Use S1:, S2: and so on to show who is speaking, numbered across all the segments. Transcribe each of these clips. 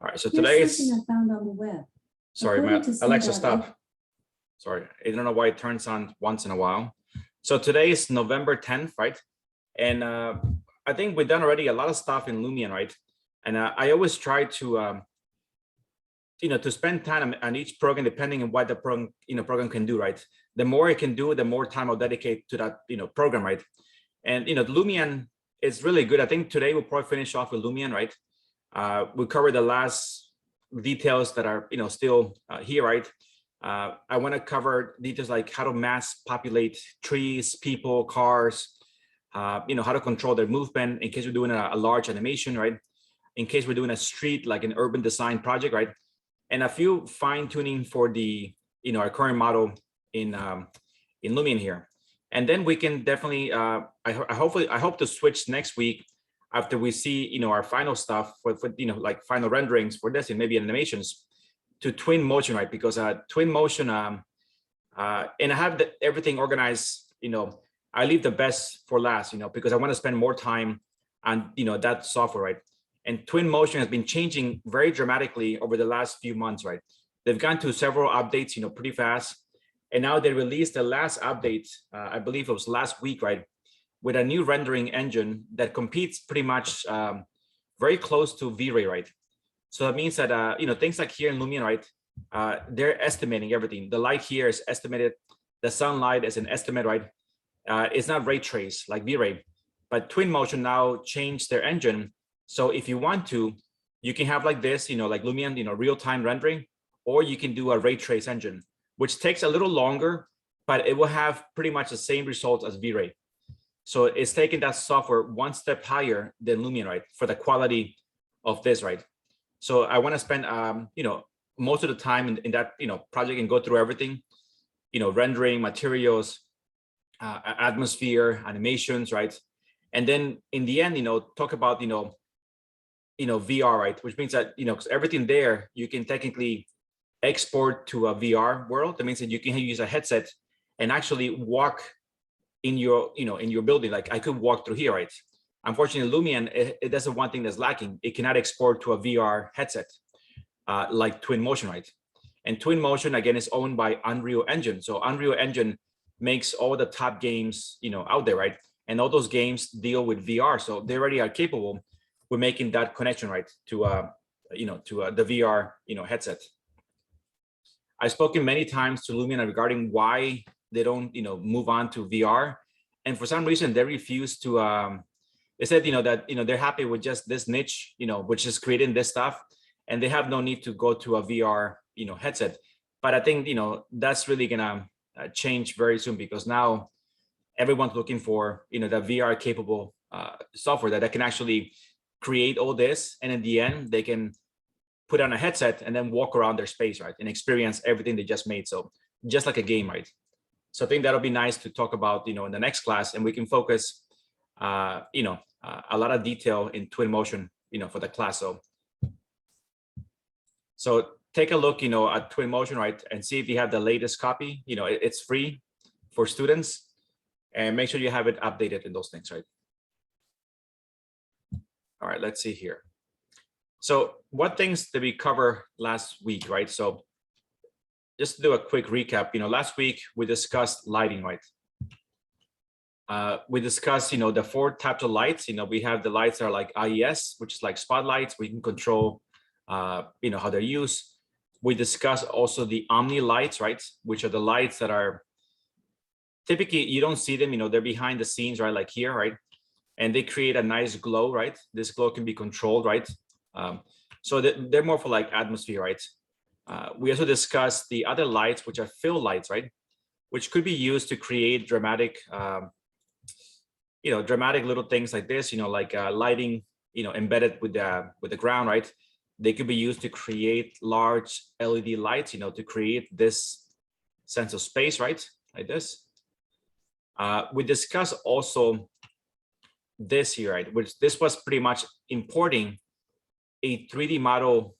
S1: All right, so
S2: Here's
S1: today is,
S2: something I found on the web.
S1: sorry, my
S2: According to
S1: Alexa,
S2: some
S1: stop. Sorry, I don't know why it turns on once in a while. So today is November 10th, right? And I think we've done already a lot of stuff in Lumion, right? And I always try to, to spend time on each program, depending on what the program can do, right? The more it can do, the more time I'll dedicate to that, program, right? And, Lumion is really good. I think today we'll probably finish off with Lumion, right? We covered the last details that are, still here, right? I want to cover details like how to mass populate trees, people, cars, how to control their movement in case we're doing a large animation, right? In case we're doing a street, like an urban design project, right? And a few fine tuning for the, our current model in Lumion here. And then we can definitely, I hope to switch next week after we see, our final stuff for like final renderings for this and maybe animations to twin motion, right? Because twin motion, and I have everything organized, I leave the best for last, because I want to spend more time on, that software, right? And twin motion has been changing very dramatically over the last few months, right? They've gone to several updates, pretty fast. And now they released the last update, I believe it was last week, right? With a new rendering engine that competes pretty much very close to V-Ray, right? So that means that, things like here in Lumion, right? They're estimating everything. The light here is estimated. The sunlight is an estimate, right? It's not ray trace like V-Ray, but twin motion now changed their engine. So if you want to, you can have like this, like Lumion, real-time rendering, or you can do a ray trace engine, which takes a little longer, but it will have pretty much the same results as V-Ray. So it's taking that software one step higher than Lumion, right? For the quality of this, right? So I want to spend, most of the time in that, project and go through everything, rendering materials, atmosphere, animations, right? And then in the end, talk about, VR, right? Which means that, because everything there, you can technically export to a VR world. That means that you can use a headset and actually walk in your, in your building. Like I could walk through here, right? Unfortunately, Lumion, it does one thing that's lacking. It cannot export to a VR headset, like Twin Motion, right? And Twin Motion, again, is owned by Unreal Engine. So Unreal Engine makes all the top games, out there, right? And all those games deal with VR. So they already are capable with making that connection, right? To, the VR, headset. I've spoken many times to Lumion regarding why they don't, move on to VR. And for some reason, they refuse to, they said, that, they're happy with just this niche, which is creating this stuff. And they have no need to go to a VR, headset. But I think, that's really gonna change very soon, because now everyone's looking for, the VR capable software that can actually create all this. And in the end, they can put on a headset and then walk around their space, right? And experience everything they just made. So just like a game, right? So I think that'll be nice to talk about, in the next class, and we can focus, a lot of detail in twin motion, for the class. So take a look, at twin motion, right? And see if you have the latest copy. It's free for students, and make sure you have it updated in those things, right? All right, let's see here. So what things did we cover last week, right? So just to do a quick recap, last week we discussed lighting, right? We discussed, the 4 types of lights. We have the lights that are like IES, which is like spotlights. We can control, how they're used. We discussed also the Omni lights, right? Which are the lights that are typically, you don't see them, they're behind the scenes, right? Like here, right? And they create a nice glow, right? This glow can be controlled, right? So they're more for like atmosphere, right? We also discussed the other lights, which are fill lights, right? Which could be used to create dramatic, dramatic little things like this, like lighting, embedded with the ground, right? They could be used to create large LED lights, to create this sense of space, right? Like this. We discussed also this here, right? Which this was pretty much importing a 3D model,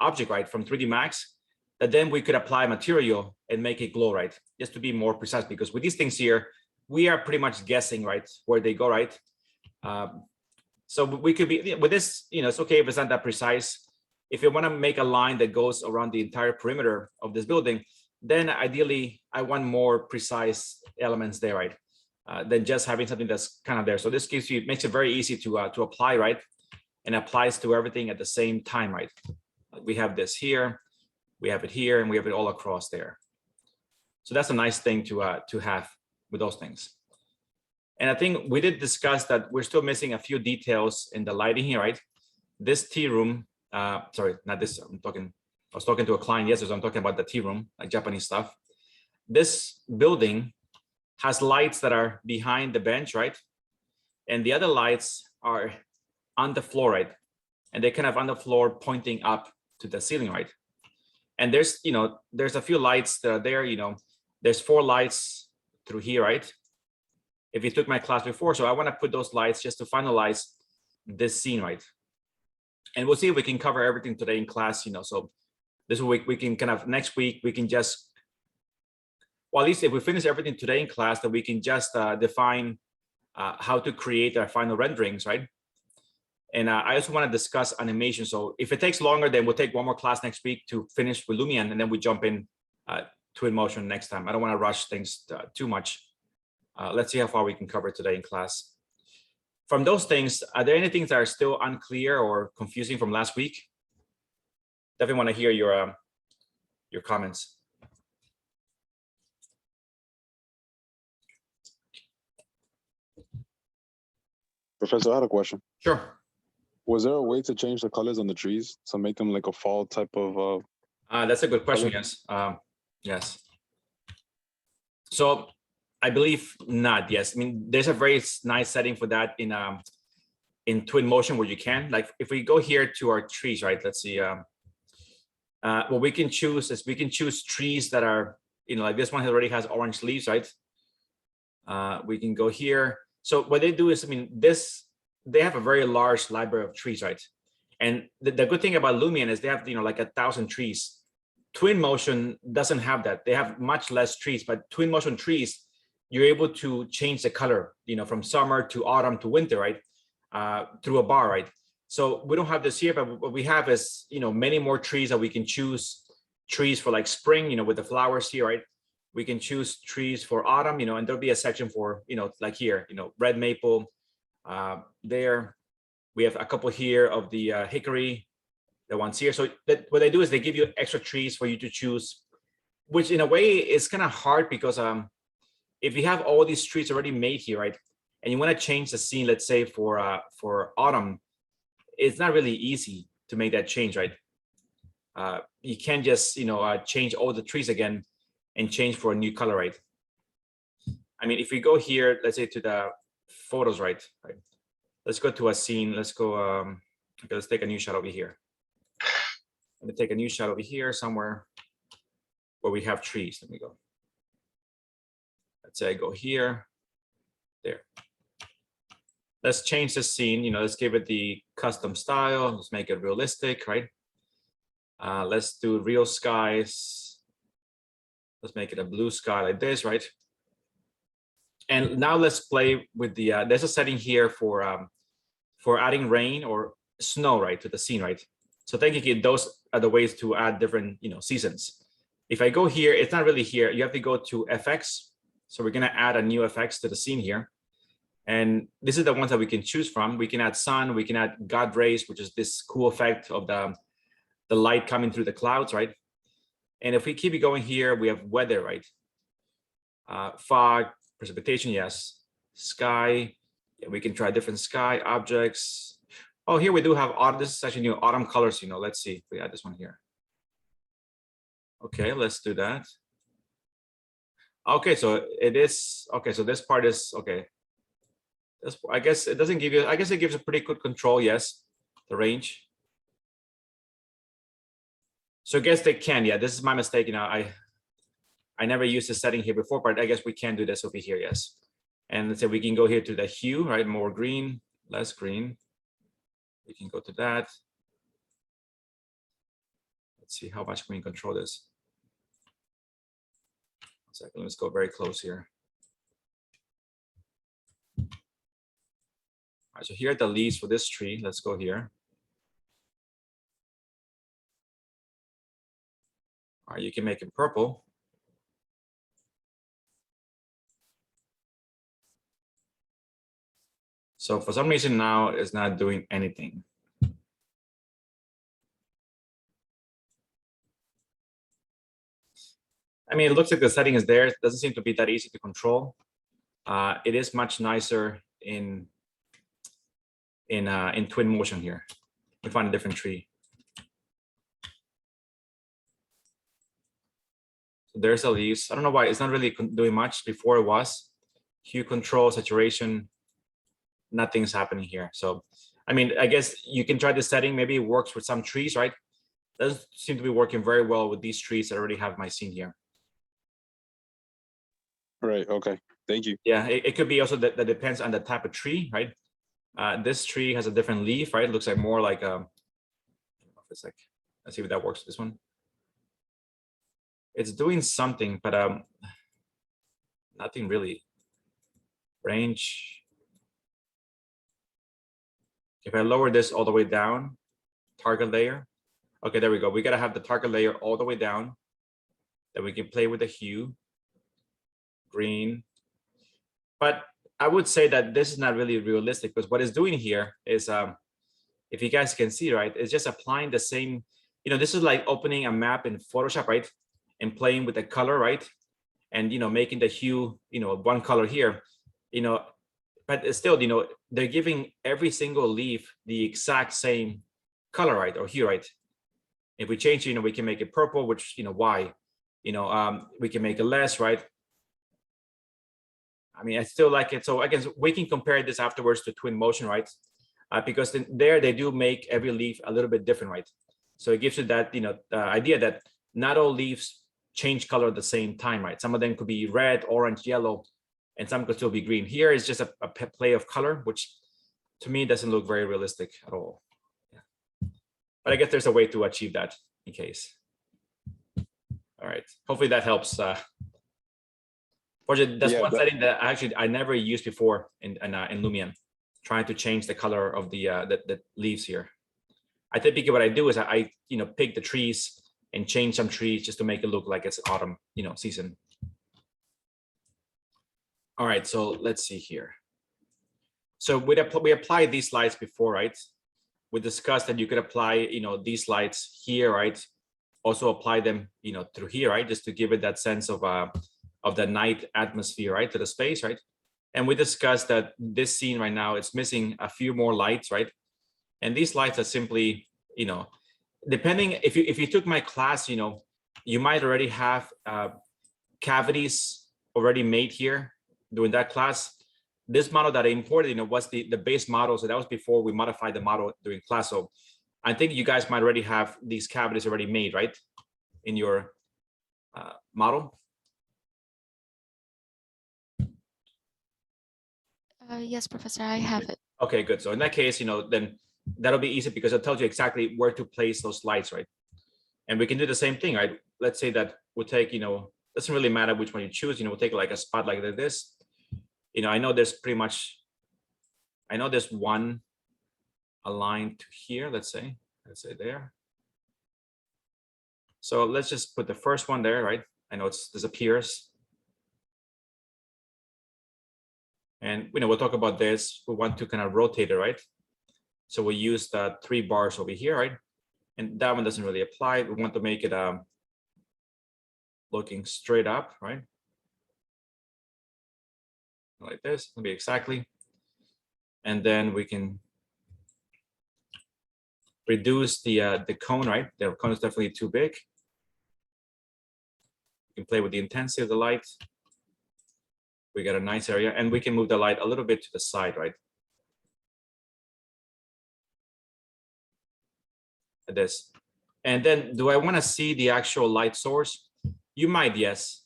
S1: object, right, from 3D Max, that then we could apply material and make it glow, right? Just to be more precise, because with these things here, we are pretty much guessing, right, where they go, right? So we could be with this, it's okay if it's not that precise. If you want to make a line that goes around the entire perimeter of this building, then ideally I want more precise elements there, right? Than just having something that's kind of there. So this makes it very easy to apply, right? And applies to everything at the same time, right? We have this here, we have it here, and we have it all across there. So that's a nice thing to have with those things. And I think we did discuss that we're still missing a few details in the lighting here, right? This tea room, sorry, not this, I was talking to a client yesterday, so I'm talking about the tea room, like Japanese stuff. This building has lights that are behind the bench, right? And the other lights are on the floor, right? And they're kind of on the floor pointing up to the ceiling, right? And there's a few lights that are there, there's 4 lights through here, right? If you took my class before, so I want to put those lights just to finalize this scene, right? And we'll see if we can cover everything today in class, so this week we can kind of, next week we can just, well, at least if we finish everything today in class, that we can just define how to create our final renderings, right? And I also want to discuss animation. So if it takes longer, then we'll take one more class next week to finish with Lumion, and then we jump in Twinmotion next time. I don't want to rush things too much. Let's see how far we can cover today in class. From those things, are there any things that are still unclear or confusing from last week? Definitely want to hear your comments.
S2: Professor, I had a question.
S1: Sure.
S2: Was there a way to change the colors on the trees to make them like a fall type of?
S1: That's a good question.
S2: color?
S1: Yes. Yes. So I believe not. Yes. I mean, there's a very nice setting for that in Twinmotion where you can, like, if we go here to our trees, right? Let's see. What we can choose is we can choose trees that are, like this one already has orange leaves, right? We can go here. So what they do is, I mean, they have a very large library of trees, right? And the good thing about Lumion is they have, like 1,000 trees. Twinmotion doesn't have that. They have much less trees, but Twinmotion trees, you're able to change the color, from summer to autumn to winter, right? Through a bar, right? So we don't have this here, but what we have is, many more trees that we can choose. Trees for like spring, with the flowers here, right? We can choose trees for autumn, and there'll be a section for, like here, red maple. There, we have a couple here of the hickory, the ones here. So what they do is they give you extra trees for you to choose, which in a way is kind of hard because if you have all these trees already made here, right, and you want to change the scene, let's say for autumn, it's not really easy to make that change, right? You can't just change all the trees again and change for a new color, right? I mean, if we go here, let's say to the photos, right? Let's go to a scene. Let's go. Okay, let's take a new shot over here. Let me take a new shot over here somewhere where we have trees. Let me go. Let's say I go here, there. Let's change the scene. Let's give it the custom style. Let's make it realistic, right? Let's do real skies. Let's make it a blue sky like this, right? And now let's play with the. There's a setting here for adding rain or snow, right, to the scene, right? So technically, those are the ways to add different, seasons. If I go here, it's not really here. You have to go to FX. So we're gonna add a new FX to the scene here. And this is the ones that we can choose from. We can add sun, we can add God rays, which is this cool effect of the light coming through the clouds, right? And if we keep it going here, we have weather, right? Fog, precipitation, yes. Sky, yeah, we can try different sky objects. Oh, here we do have autumn. This is actually new autumn colors, let's see if we add this one here. Okay, let's do that. Okay, so it is, okay, so this part is, okay. I guess it doesn't give you, I guess it gives a pretty good control, yes, the range. So I guess they can, yeah, this is my mistake, I never used this setting here before, but I guess we can do this over here, yes. And let's say we can go here to the hue, right, more green, less green. We can go to that. Let's see how much we can control this. 1 second, let's go very close here. All right, so here are the leaves for this tree. Let's go here. All right, you can make it purple. So for some reason now it's not doing anything. I mean, it looks like the setting is there. It doesn't seem to be that easy to control. It is much nicer in twin motion here. We find a different tree. So there's the leaves. I don't know why it's not really doing much. Before it was. Hue control, saturation, nothing's happening here. So, I mean, I guess you can try this setting. Maybe it works with some trees, right? Doesn't seem to be working very well with these trees that already have my scene here.
S2: Right. Okay. Thank you.
S1: Yeah, it could be also that depends on the type of tree, right? This tree has a different leaf, right? It looks like more like it's like, let's see if that works. This one, it's doing something, but nothing really. Range. If I lower this all the way down, target layer. Okay, there we go. We gotta have the target layer all the way down. Then we can play with the hue. Green. But I would say that this is not really realistic because what it's doing here is, if you guys can see, right, it's just applying the same, this is like opening a map in Photoshop, right? And playing with the color, right? And, making the hue, one color here, but it's still, they're giving every single leaf the exact same color, right? Or hue, right? If we change, we can make it purple, which, why? We can make it less, right? I mean, I still like it. So again, we can compare this afterwards to twin motion, right? Because there they do make every leaf a little bit different, right? So it gives you that, idea that not all leaves change color at the same time, right? Some of them could be red, orange, yellow, and some could still be green. Here is just a play of color, which to me doesn't look very realistic at all. Yeah. But I guess there's a way to achieve that in case. All right, hopefully that helps. That's one setting that I never used before in Lumion, trying to change the color of the leaves here. I typically what I do is I pick the trees and change some trees just to make it look like it's autumn season. All right, so let's see here. So we applied these lights before, right? We discussed that you could apply these lights here, right? Also apply them through here, right? Just to give it that sense of the night atmosphere, right, to the space, right? And we discussed that this scene right now, it's missing a few more lights, right? And these lights are simply, depending, if you took my class, you might already have cavities already made here during that class. This model that I imported, was the base model. So that was before we modified the model during class. So I think you guys might already have these cavities already made, right, in your model.
S3: Yes, Professor, I have it.
S1: Okay, good. So in that case, then that'll be easy because it tells you exactly where to place those lights, right? And we can do the same thing, right? Let's say that we'll take, doesn't really matter which one you choose, we'll take like a spot like this. I know there's one aligned to here, let's say there. So let's just put the first one there, right? I know it disappears. And we'll talk about this. We want to kind of rotate it, right? So we use the 3 bars over here, right? And that one doesn't really apply. We want to make it looking straight up, right? Like this, maybe exactly. And then we can reduce the cone, right? The cone is definitely too big. You can play with the intensity of the light. We got a nice area, and we can move the light a little bit to the side, right? Like this. And then do I want to see the actual light source? You might, yes.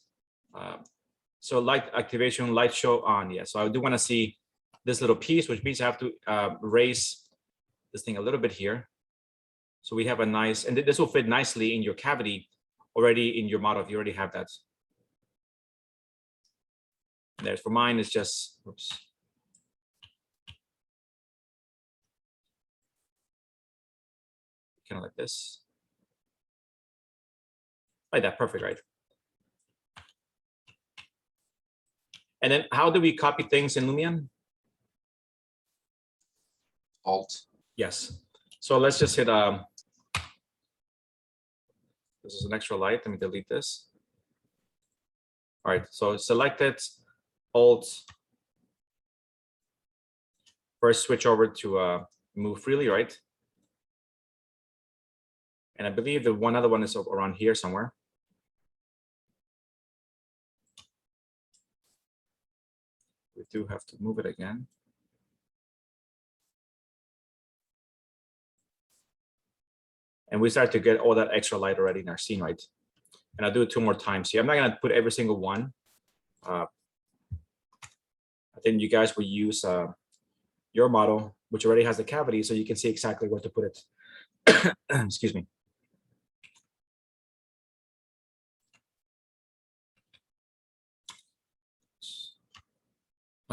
S1: So light activation, light show on, yes. So I do want to see this little piece, which means I have to raise this thing a little bit here. So we have a nice, and this will fit nicely in your cavity already in your model if you already have that. And there's for mine, it's just, oops. kind of like this. Like that, perfect, right? And then how do we copy things in Lumion?
S4: Alt.
S1: Yes. So let's just hit, this is an extra light. Let me delete this. All right, so select it, Alt. First switch over to move freely, right? And I believe the one other one is around here somewhere. We do have to move it again. And we start to get all that extra light already in our scene, right? And I'll do it 2 more times here. I'm not gonna put every single one. I think you guys will use your model, which already has the cavity, so you can see exactly where to put it. Excuse me.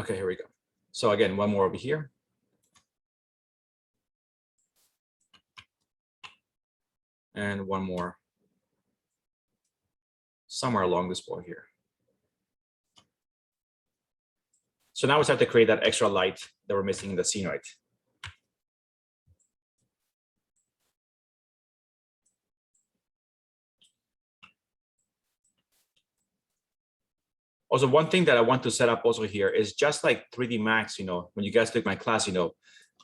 S1: Okay, here we go. So again, one more over here. And one more somewhere along this wall here. So now we start to create that extra light that we're missing in the scene, right? Also, one thing that I want to set up also here is just like 3D Max, when you guys took my class,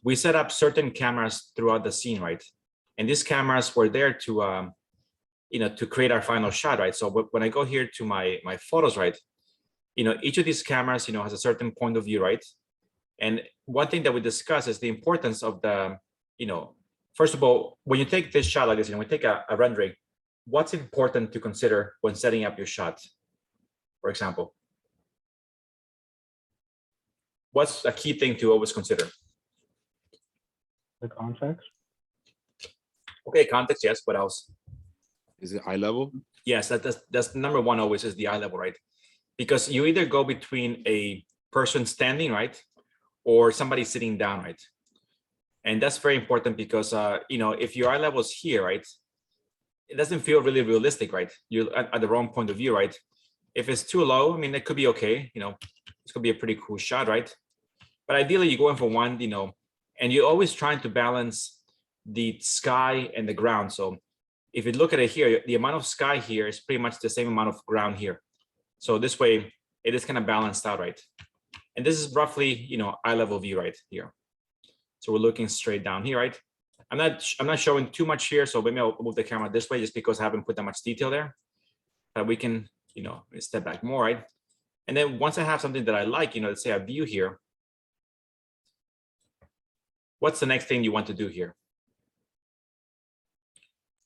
S1: we set up certain cameras throughout the scene, right? And these cameras were there to, to create our final shot, right? So when I go here to my photos, right? Each of these cameras, has a certain point of view, right? And one thing that we discuss is the importance of the, first of all, when you take this shot like this, we take a rendering, what's important to consider when setting up your shot? For example, what's a key thing to always consider?
S5: The context.
S1: Okay, context, yes. What else?
S4: Is it eye level?
S1: Yes, that's number one always is the eye level, right? Because you either go between a person standing, right, or somebody sitting down, right? And that's very important because, if your eye level is here, right, it doesn't feel really realistic, right? You're at the wrong point of view, right? If it's too low, I mean, it could be okay, this could be a pretty cool shot, right? But ideally, you go in for one, and you're always trying to balance the sky and the ground. So if you look at it here, the amount of sky here is pretty much the same amount of ground here. So this way, it is kind of balanced out, right? And this is roughly, eye level view right here. So we're looking straight down here, right? I'm not showing too much here, so maybe I'll move the camera this way just because I haven't put that much detail there. But we can, step back more, right? And then once I have something that I like, let's say a view here, what's the next thing you want to do here?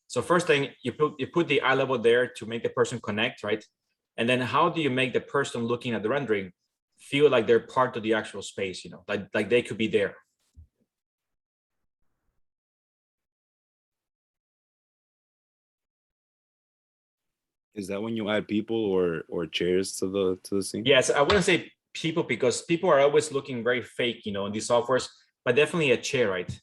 S1: So first thing, you put the eye level there to make the person connect, right? And then how do you make the person looking at the rendering feel like they're part of the actual space, like they could be there?
S4: Is that when you add people or chairs to the scene?
S1: Yes, I wouldn't say people because people are always looking very fake, in these softwares, but definitely a chair, right?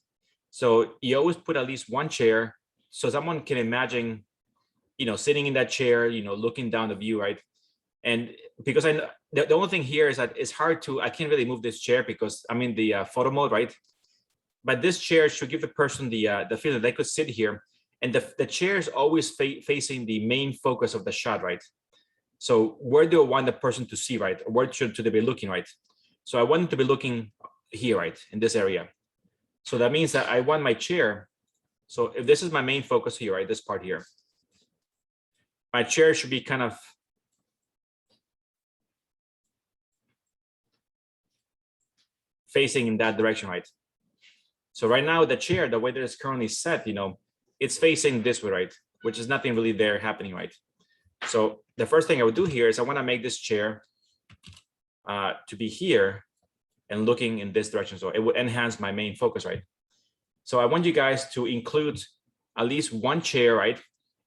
S1: So you always put at least one chair so someone can imagine, sitting in that chair, looking down the view, right? And because the only thing here is that it's hard I can't really move this chair because I'm in the photo mode, right? But this chair should give the person the feeling that they could sit here. And the chair is always facing the main focus of the shot, right? So where do I want the person to see, right? Or where should they be looking, right? So I want them to be looking here, right? In this area. So that means that I want my chair. So if this is my main focus here, right? This part here. My chair should be kind of facing in that direction, right? So right now the chair, the way that it's currently set, it's facing this way, right? Which is nothing really there happening, right? So the first thing I would do here is I want to make this chair to be here and looking in this direction. So it would enhance my main focus, right? So I want you guys to include at least one chair, right?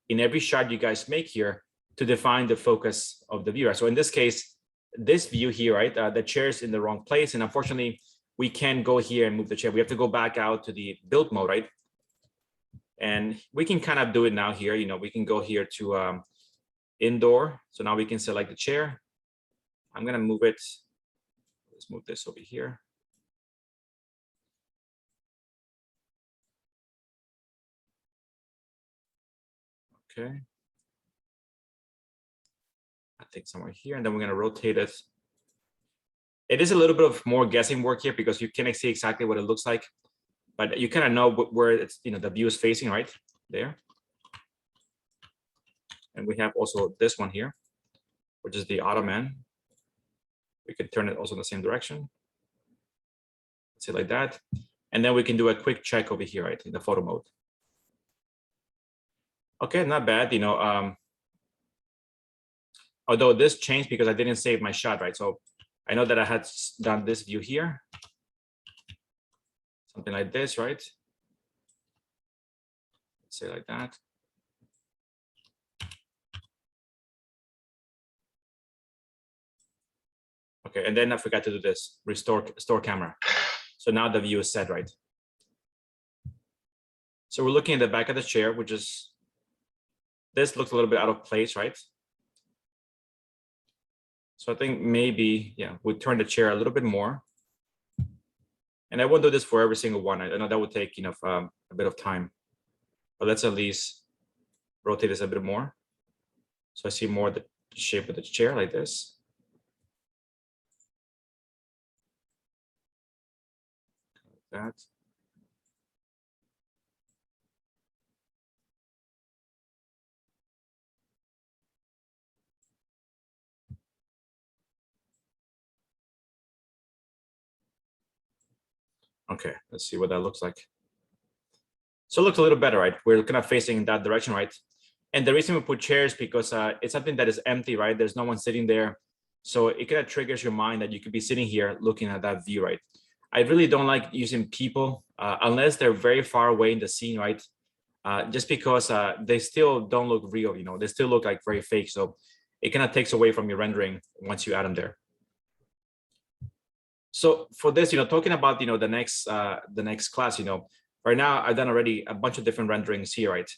S1: In every shot you guys make here to define the focus of the viewer. So in this case, this view here, right? The chair is in the wrong place. And unfortunately, we can't go here and move the chair. We have to go back out to the build mode, right? And we can kind of do it now here. We can go here to indoor. So now we can select the chair. I'm gonna move it. Let's move this over here. Okay. I think somewhere here, and then we're gonna rotate it. It is a little bit of more guessing work here because you can't see exactly what it looks like, but you kind of know where it's, the view is facing right there. And we have also this one here, which is the Ottoman. We could turn it also in the same direction. Let's say like that. And then we can do a quick check over here, right, in the photo mode. Okay, not bad, although this changed because I didn't save my shot, right? So I know that I had done this view here. Something like this, right? Let's say like that. Okay, and then I forgot to do this, store camera. So now the view is set, right? So we're looking at the back of the chair, which is, this looks a little bit out of place, right? So I think maybe, yeah, we turn the chair a little bit more. And I won't do this for every single one. I know that would take a bit of time, but let's at least rotate this a bit more. So I see more the shape of the chair like this. Like that. Okay, let's see what that looks like. So it looks a little better, right? We're kind of facing in that direction, right? And the reason we put chairs because it's something that is empty, right? There's no one sitting there. So it kind of triggers your mind that you could be sitting here looking at that view, right? I really don't like using people unless they're very far away in the scene, right? Just because they still don't look real, they still look like very fake. So it kind of takes away from your rendering once you add them there. So for this, talking about, the next class, right now I've done already a bunch of different renderings here, right?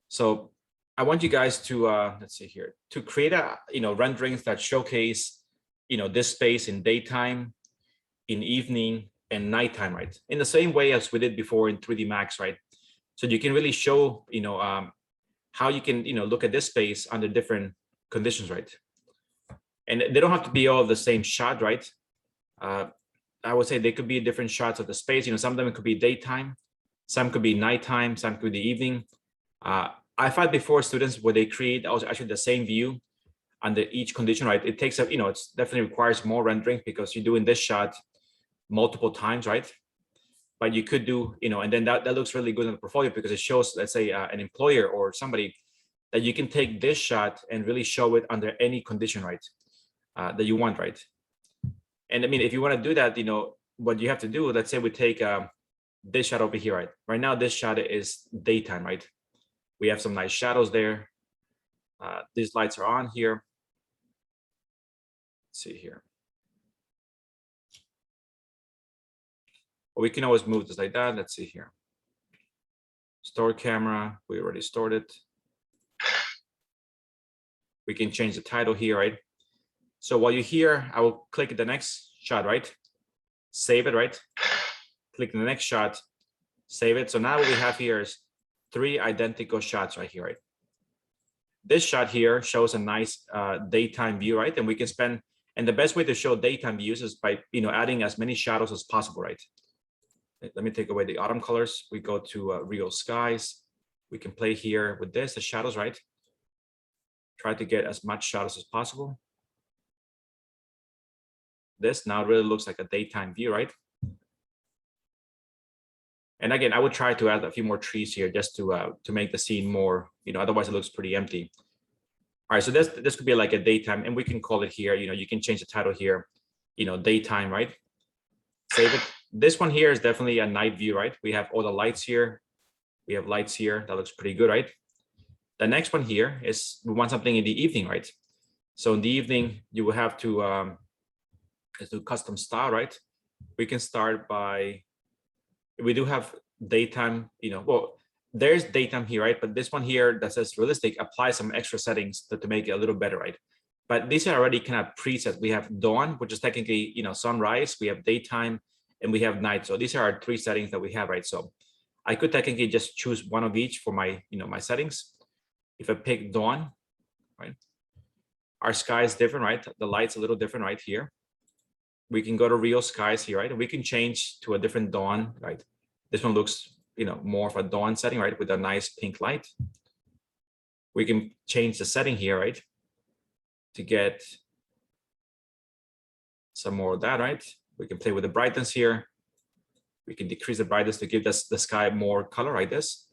S1: So I want you guys to, let's see here, to create renderings that showcase, this space in daytime, in evening, and nighttime, right? In the same way as we did before in 3D Max, right? So you can really show, how you can, look at this space under different conditions, right? And they don't have to be all the same shot, right? I would say they could be different shots of the space. Some of them could be daytime, some could be nighttime, some could be the evening. I've had before students where they create also actually the same view under each condition, right? It takes up, it's definitely requires more rendering because you're doing this shot multiple times, right? But you could do, and then that looks really good in the portfolio because it shows, let's say, an employer or somebody that you can take this shot and really show it under any condition, right? That you want, right? And I mean, if you want to do that, what you have to do, let's say we take this shot over here, right? Right now, this shot is daytime, right? We have some nice shadows there. These lights are on here. Let's see here. Well, we can always move this like that. Let's see here. Store camera, we already stored it. We can change the title here, right? So while you're here, I will click the next shot, right? Save it, right? Click the next shot, save it. So now what we have here is 3 identical shots right here, right? This shot here shows a nice daytime view, right? And we can spend, and the best way to show daytime views is by, adding as many shadows as possible, right? Let me take away the autumn colors. We go to real skies. We can play here with this, the shadows, right? Try to get as much shadows as possible. This now really looks like a daytime view, right? And again, I would try to add a few more trees here just to make the scene more, otherwise it looks pretty empty. All right, so this could be like a daytime, and we can call it here, you can change the title here, daytime, right? Save it. This one here is definitely a night view, right? We have all the lights here. We have lights here. That looks pretty good, right? The next one here is we want something in the evening, right? So in the evening, you will have to do custom style, right? We can start by, we do have daytime, well, there's daytime here, right? But this one here that says realistic applies some extra settings to make it a little better, right? But these are already kind of preset. We have dawn, which is technically, sunrise. We have daytime, and we have night. So these are our 3 settings that we have, right? So I could technically just choose one of each for my, my settings. If I pick dawn, right? Our sky is different, right? The light's a little different right here. We can go to real skies here, right? And we can change to a different dawn, right? This one looks, more of a dawn setting, right? With a nice pink light. We can change the setting here, right? To get some more of that, right? We can play with the brightness here. We can decrease the brightness to give the sky more color like this.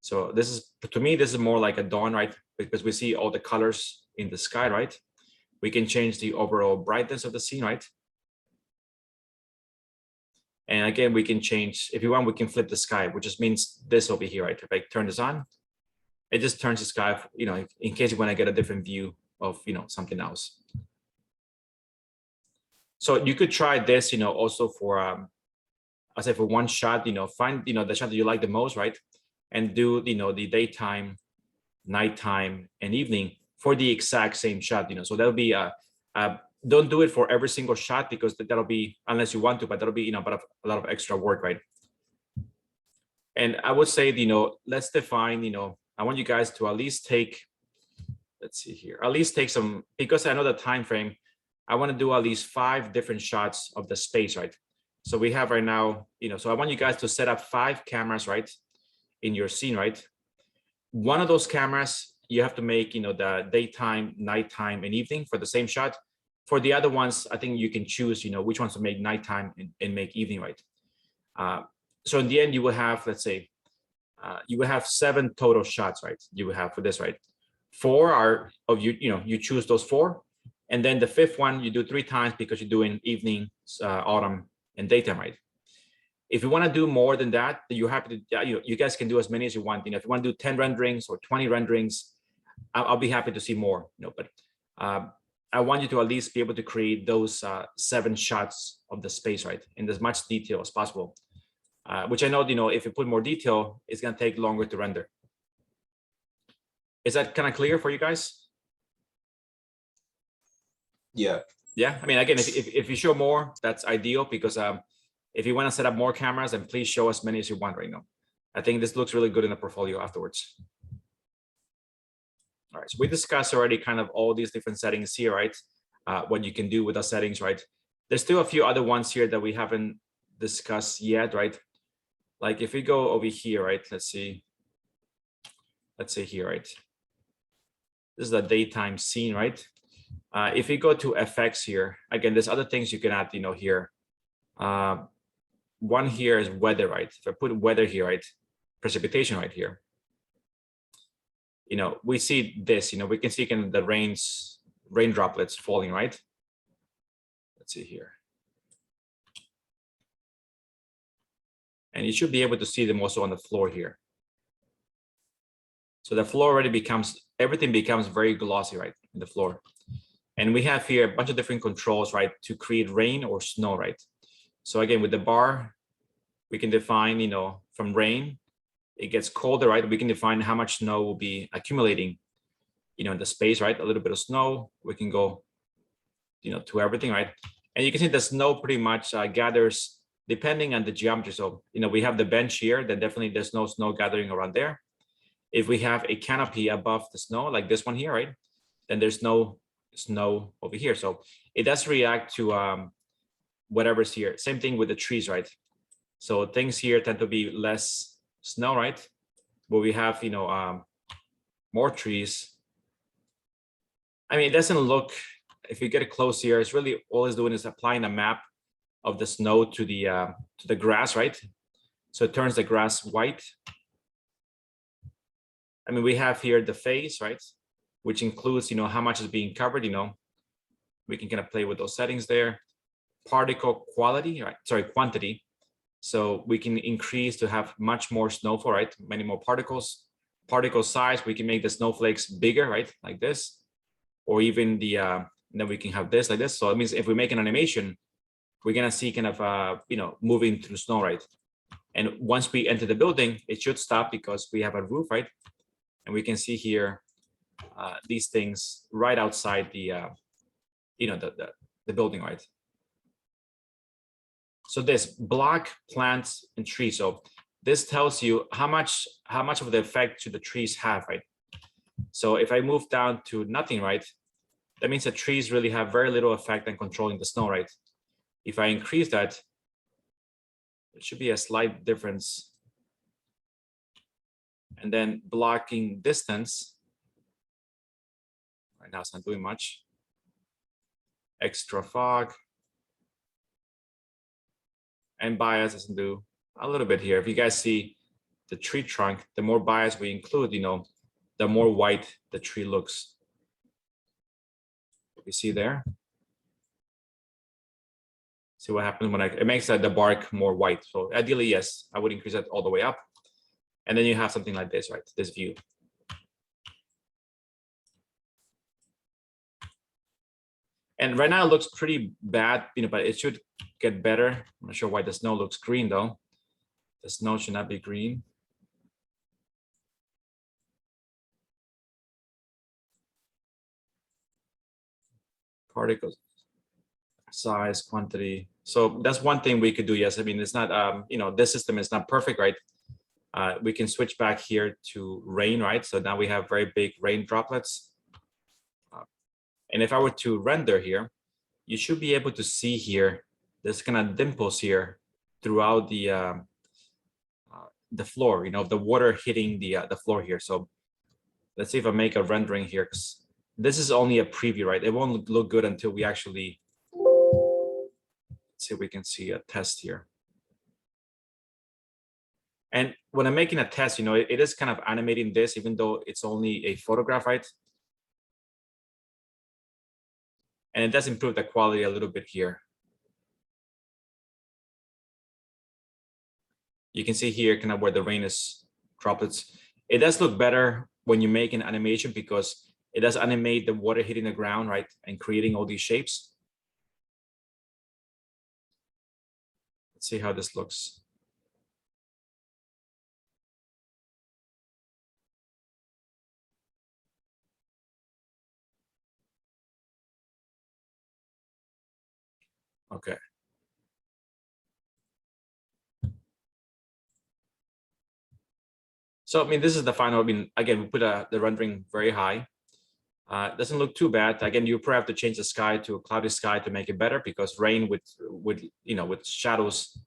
S1: So this is, to me, this is more like a dawn, right? Because we see all the colors in the sky, right? We can change the overall brightness of the scene, right? And again, we can change, if you want, we can flip the sky, which just means this over here, right? If I turn this on, it just turns the sky, in case you want to get a different view of, something else. So you could try this, also for, I say for one shot, find, the shot that you like the most, right? And do, the daytime, nighttime, and evening for the exact same shot, so that'll be don't do it for every single shot, because that'll be, unless you want to, but that'll be, a lot of extra work, right? And I would say, let's define, I want you guys to at least take, let's see here, at least take some, because I know the time frame, I want to do at least 5 different shots of the space, right? So we have right now, so I want you guys to set up 5 cameras, right, in your scene, right? One of those cameras, you have to make, the daytime, nighttime, and evening for the same shot. For the other ones, I think you can choose, which ones to make nighttime and make evening, right? So in the end, you will have, let's say, you will have 7 total shots, right? You will have for this, right? 4 are of you, you choose those 4. And then the 5th one, you do 3 times because you're doing evening, autumn, and daytime, right? If you want to do more than that, you're happy to, you guys can do as many as you want. If you want to do 10 renderings or 20 renderings, I'll be happy to see more. But I want you to at least be able to create those 7 shots of the space, right, in as much detail as possible. Which I know, if you put more detail, it's going to take longer to render. Is that kind of clear for you guys?
S6: Yeah.
S1: Yeah. I mean, again, if you show more, that's ideal, because if you want to set up more cameras, then please show as many as you want right now. I think this looks really good in the portfolio afterwards. All right, so we discussed already kind of all these different settings here, right? What you can do with the settings, right? There's still a few other ones here that we haven't discussed yet, right? Like if we go over here, right? Let's see here, right? This is the daytime scene, right? If we go to effects here, again, there's other things you can add, here. One here is weather, right? If I put weather here, right? Precipitation right here. We see this, we can see kind of the rain droplets falling, right? Let's see here. And you should be able to see them also on the floor here. So the floor already everything becomes very glossy, right, in the floor. And we have here a bunch of different controls, right, to create rain or snow, right? So again, with the bar, we can define, from rain, it gets colder, right? We can define how much snow will be accumulating, in the space, right? A little bit of snow, we can go, to everything, right? And you can see the snow pretty much gathers depending on the geometry. So, we have the bench here, then definitely there's no snow gathering around there. If we have a canopy above the snow, like this one here, right? Then there's no snow over here. So it does react to whatever's here. Same thing with the trees, right? So things here tend to be less snow, right? But we have, more trees. I mean, it doesn't look, if you get it close here, it's really all it's doing is applying a map of the snow to the grass, right? So it turns the grass white. I mean, we have here the phase, right? Which includes, how much is being covered, we can kind of play with those settings there. Particle quality, right? Sorry, quantity. So we can increase to have much more snowfall, right? Many more particles. Particle size, we can make the snowflakes bigger, right? Like this, or even then we can have this like this. So it means if we make an animation, we're gonna see kind of, moving through snow, right? And once we enter the building, it should stop because we have a roof, right? And we can see here these things right outside the, the building, right? So this block, plants, and trees. So this tells you how much of the effect should the trees have, right? So if I move down to nothing, right, that means the trees really have very little effect on controlling the snow, right? If I increase that, it should be a slight difference. And then blocking distance, right now it's not doing much. Extra fog. And bias doesn't do a little bit here. If you guys see the tree trunk, the more bias we include, the more white the tree looks. You see there? See what happens when it makes the bark more white. So ideally, yes, I would increase that all the way up. And then you have something like this, right? This view. And right now it looks pretty bad, but it should get better. I'm not sure why the snow looks green though. The snow should not be green. Particles, size, quantity. So that's one thing we could do. Yes, I mean, it's not, this system is not perfect, right? We can switch back here to rain, right? So now we have very big rain droplets. And if I were to render here, you should be able to see here, there's kind of dimples here throughout the floor, the water hitting the floor here. So let's see if I make a rendering here, because this is only a preview, right? It won't look good until we actually, let's see if we can see a test here. And when I'm making a test, it is kind of animating this, even though it's only a photograph, right? And it does improve the quality a little bit here. You can see here kind of where the rain is droplets. It does look better when you make an animation because it does animate the water hitting the ground, right? And creating all these shapes. Let's see how this looks. Okay. So, I mean, this is the final. I mean, again, we put the rendering very high. It doesn't look too bad. Again, you probably have to change the sky to a cloudy sky to make it better because rain with shadows,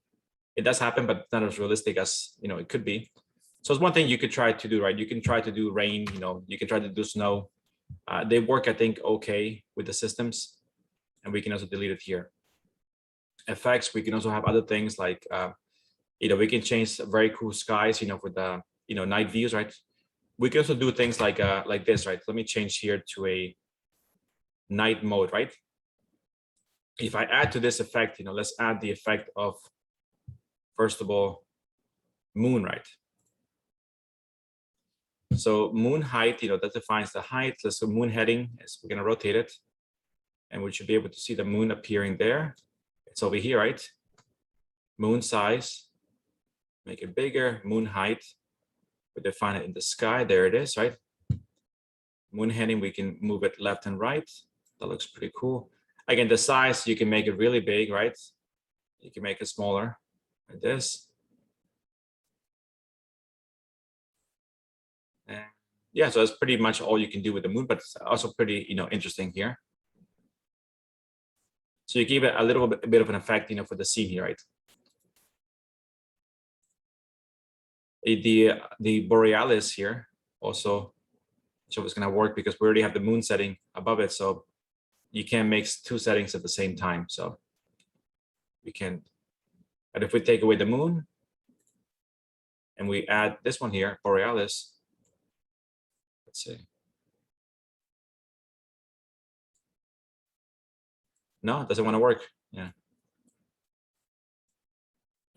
S1: it does happen, but not as realistic as it could be. So it's one thing you could try to do, right? You can try to do rain, you can try to do snow. They work, I think, okay with the systems, and we can also delete it here. Effects, we can also have other things like, we can change very cool skies, for the night views, right? We can also do things like this, right? Let me change here to a night mode, right? If I add to this effect, let's add the effect of, first of all, moon, right? So moon height, that defines the height. Let's go moon heading. We're going to rotate it. And we should be able to see the moon appearing there. It's over here, right? Moon size, make it bigger. Moon height, we define it in the sky. There it is, right? Moon heading, we can move it left and right. That looks pretty cool. Again, the size, you can make it really big, right? You can make it smaller, like this. And yeah, so that's pretty much all you can do with the moon, but it's also pretty, interesting here. So you give it a little bit of an effect, for the scene here, right? The borealis here also, so it's going to work because we already have the moon setting above it, so you can't make two settings at the same time. So we can, but if we take away the moon and we add this one here, borealis, let's see. No, it doesn't want to work. Yeah.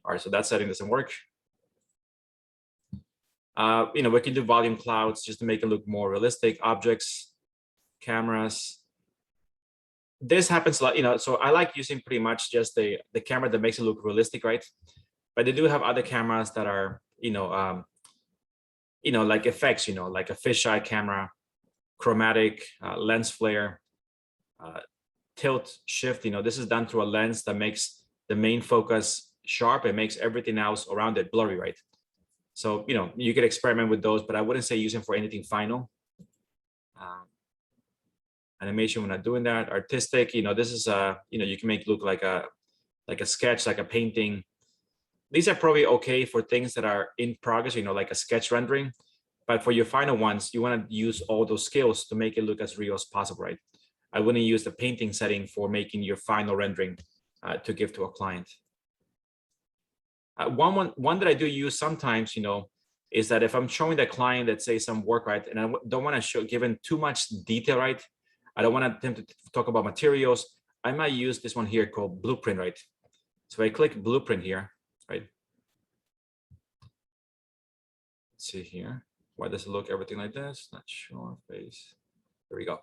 S1: All right, so that setting doesn't work. We can do volume clouds just to make it look more realistic. Objects, cameras. This happens a lot, so I like using pretty much just the camera that makes it look realistic, right? but they do have other cameras that are, like effects, like a fisheye camera, chromatic, lens flare, tilt shift. This is done through a lens that makes the main focus sharp and makes everything else around it blurry, right? So, you could experiment with those, but I wouldn't say use them for anything final. Animation, we're not doing that. Artistic, this is you can make it look like a sketch, like a painting. These are probably okay for things that are in progress, like a sketch rendering. But for your final ones, you want to use all those skills to make it look as real as possible, right? I wouldn't use the painting setting for making your final rendering to give to a client. One that I do use sometimes, is that if I'm showing the client, let's say, some work, right, and I don't want to give in too much detail, right? I don't want them to talk about materials. I might use this one here called Blueprint, right? So I click Blueprint here, right? Let's see here. Why does it look everything like this? Not sure. Face. There we go.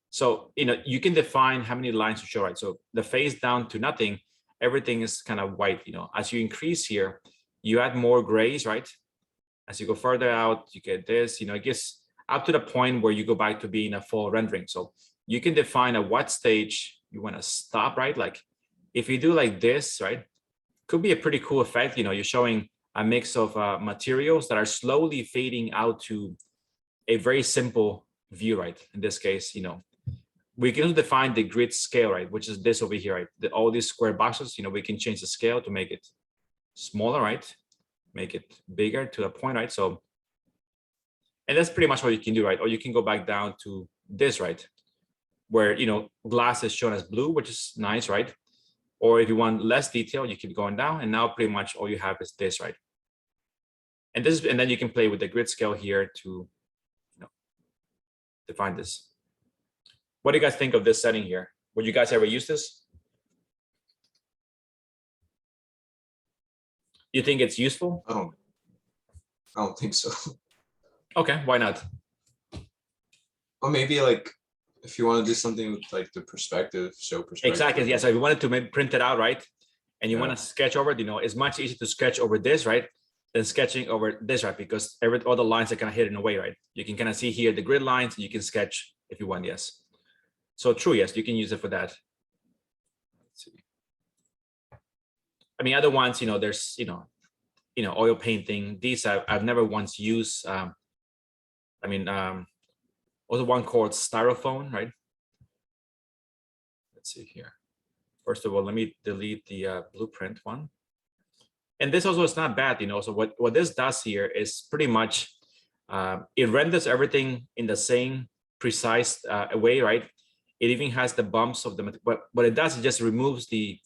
S1: So, you can define how many lines to show, right? So the face down to nothing, everything is kind of white. As you increase here, you add more grays, right? As you go further out, you get this, it gets up to the point where you go back to being a full rendering. So you can define at what stage you want to stop, right? Like if you do like this, right, could be a pretty cool effect. You're showing a mix of materials that are slowly fading out to a very simple view, right? In this case, we can define the grid scale, right? Which is this over here, right? All these square boxes, we can change the scale to make it smaller, right? Make it bigger to a point, right? So, and that's pretty much what you can do, right? Or you can go back down to this, right? Where, glass is shown as blue, which is nice, right? Or if you want less detail, you keep going down, and now pretty much all you have is this, right? And then you can play with the grid scale here to, define this. What do you guys think of this setting here? Would you guys ever use this? You think it's useful?
S6: I don't think so.
S1: Okay, why not?
S6: Or maybe like if you want to do something with like the perspective, show perspective.
S1: Exactly. Yeah. So if you wanted to print it out, right, and you
S6: Yeah.
S1: want to sketch over it, it's much easier to sketch over this, right, than sketching over this, right? Because all the lines are kind of hidden away, right? You can kind of see here the grid lines, and you can sketch if you want. Yes. So true. Yes, you can use it for that. Let's see. I mean, other ones, there's, oil painting. These I've never once used. Also one called styrofoam, right? Let's see here. First of all, let me delete the blueprint one. And this also is not bad, So what this does here is pretty much it renders everything in the same precise way, right? It even has the bumps of the, but what it does is just removes the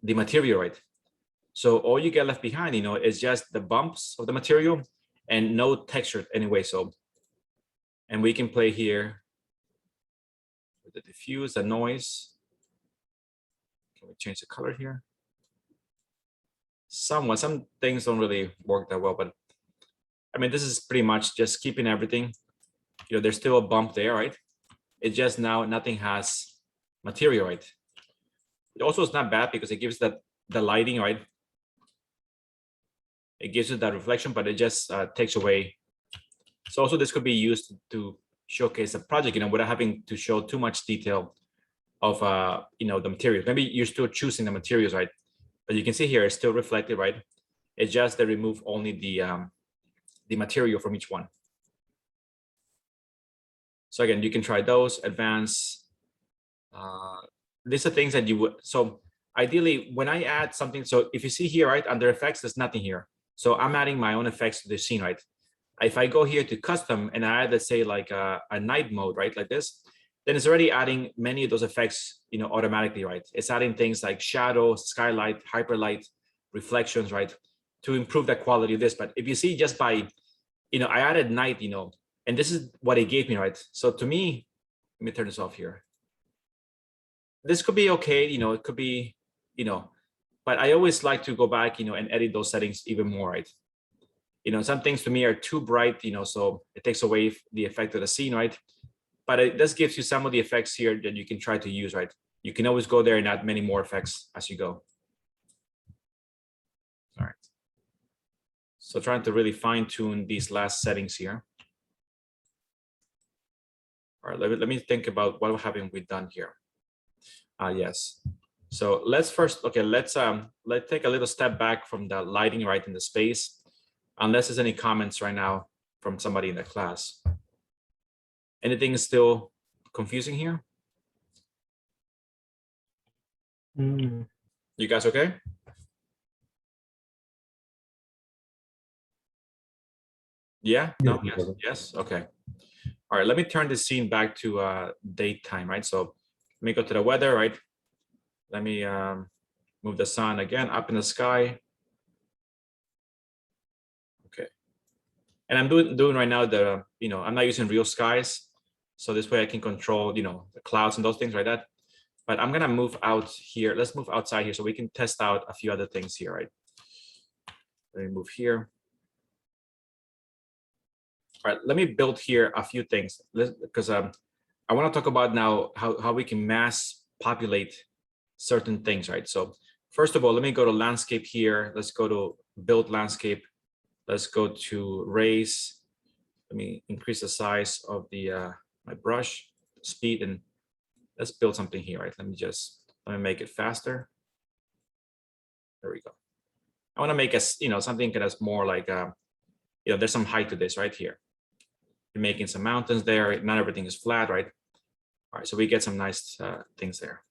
S1: material, right? So all you get left behind, is just the bumps of the material and no texture anyway. So, and we can play here with the diffuse, the noise. Can we change the color here? Some things don't really work that well, but I mean, this is pretty much just keeping everything. There's still a bump there, right? It's just now nothing has material, right? It also is not bad because it gives the lighting, right? It gives it that reflection, but it just takes away. So also this could be used to showcase a project, without having to show too much detail of the materials. Maybe you're still choosing the materials, right? But you can see here it's still reflected, right? It's just they remove only the material from each one. So again, you can try those, advanced. These are things that you would, so ideally when I add something, so if you see here, right, under effects, there's nothing here. So I'm adding my own effects to the scene, right? If I go here to custom and I add, let's say like a night mode, right, like this, then it's already adding many of those effects, automatically, right? It's adding things like shadow, skylight, hyperlight, reflections, right, to improve the quality of this. But if you see just by, I added night, and this is what it gave me, right? So to me, let me turn this off here. This could be okay, it could be, but I always like to go back, and edit those settings even more, right? Some things to me are too bright, so it takes away the effect of the scene, right? But it just gives you some of the effects here that you can try to use, right? You can always go there and add many more effects as you go. All right. So trying to really fine tune these last settings here. All right, let me think about what haven't we done here. Yes. So let's first, okay, let's take a little step back from the lighting right in the space, unless there's any comments right now from somebody in the class. Anything is still confusing here?
S5: Mm,
S1: You guys okay? Yeah, no,
S5: yes,
S1: yes, yes, okay. All right, let me turn the scene back to daytime, right? So let me go to the weather, right? Let me move the sun again up in the sky. Okay. And I'm doing right now the, I'm not using real skies. So this way I can control, the clouds and those things like that. But I'm gonna move out here. Let's move outside here so we can test out a few other things here, right? Let me move here. All right, let me build here a few things because I want to talk about now how we can mass populate certain things, right? So first of all, let me go to landscape here. Let's go to build landscape. Let's go to raise. Let me increase the size of the my brush speed, and let's build something here, right? Let me make it faster. There we go. I want to make us, something that's more like, there's some height to this right here. You're making some mountains there. Not everything is flat, right? All right, so we get some nice things there.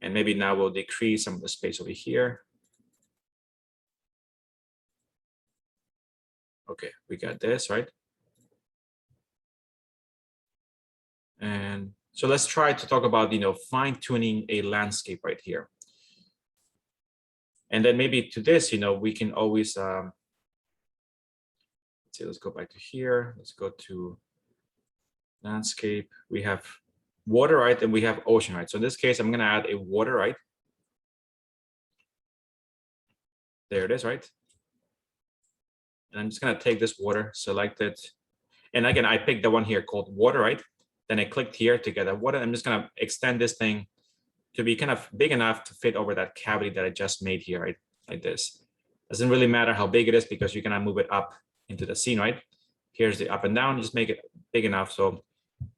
S1: And maybe now we'll decrease some of the space over here. Okay, we got this, right? And so let's try to talk about, fine tuning a landscape right here. And then maybe to this, we can always, let's see, let's go back to here. Let's go to landscape. We have water, right? And we have ocean, right? So in this case, I'm gonna add a water, right? There it is, right? And I'm just gonna take this water, select it. And again, I picked the one here called water, right? Then I clicked here to get a water. I'm just gonna extend this thing to be kind of big enough to fit over that cavity that I just made here, right? Like this. Doesn't really matter how big it is because you're gonna move it up into the scene, right? Here's the up and down, just make it big enough so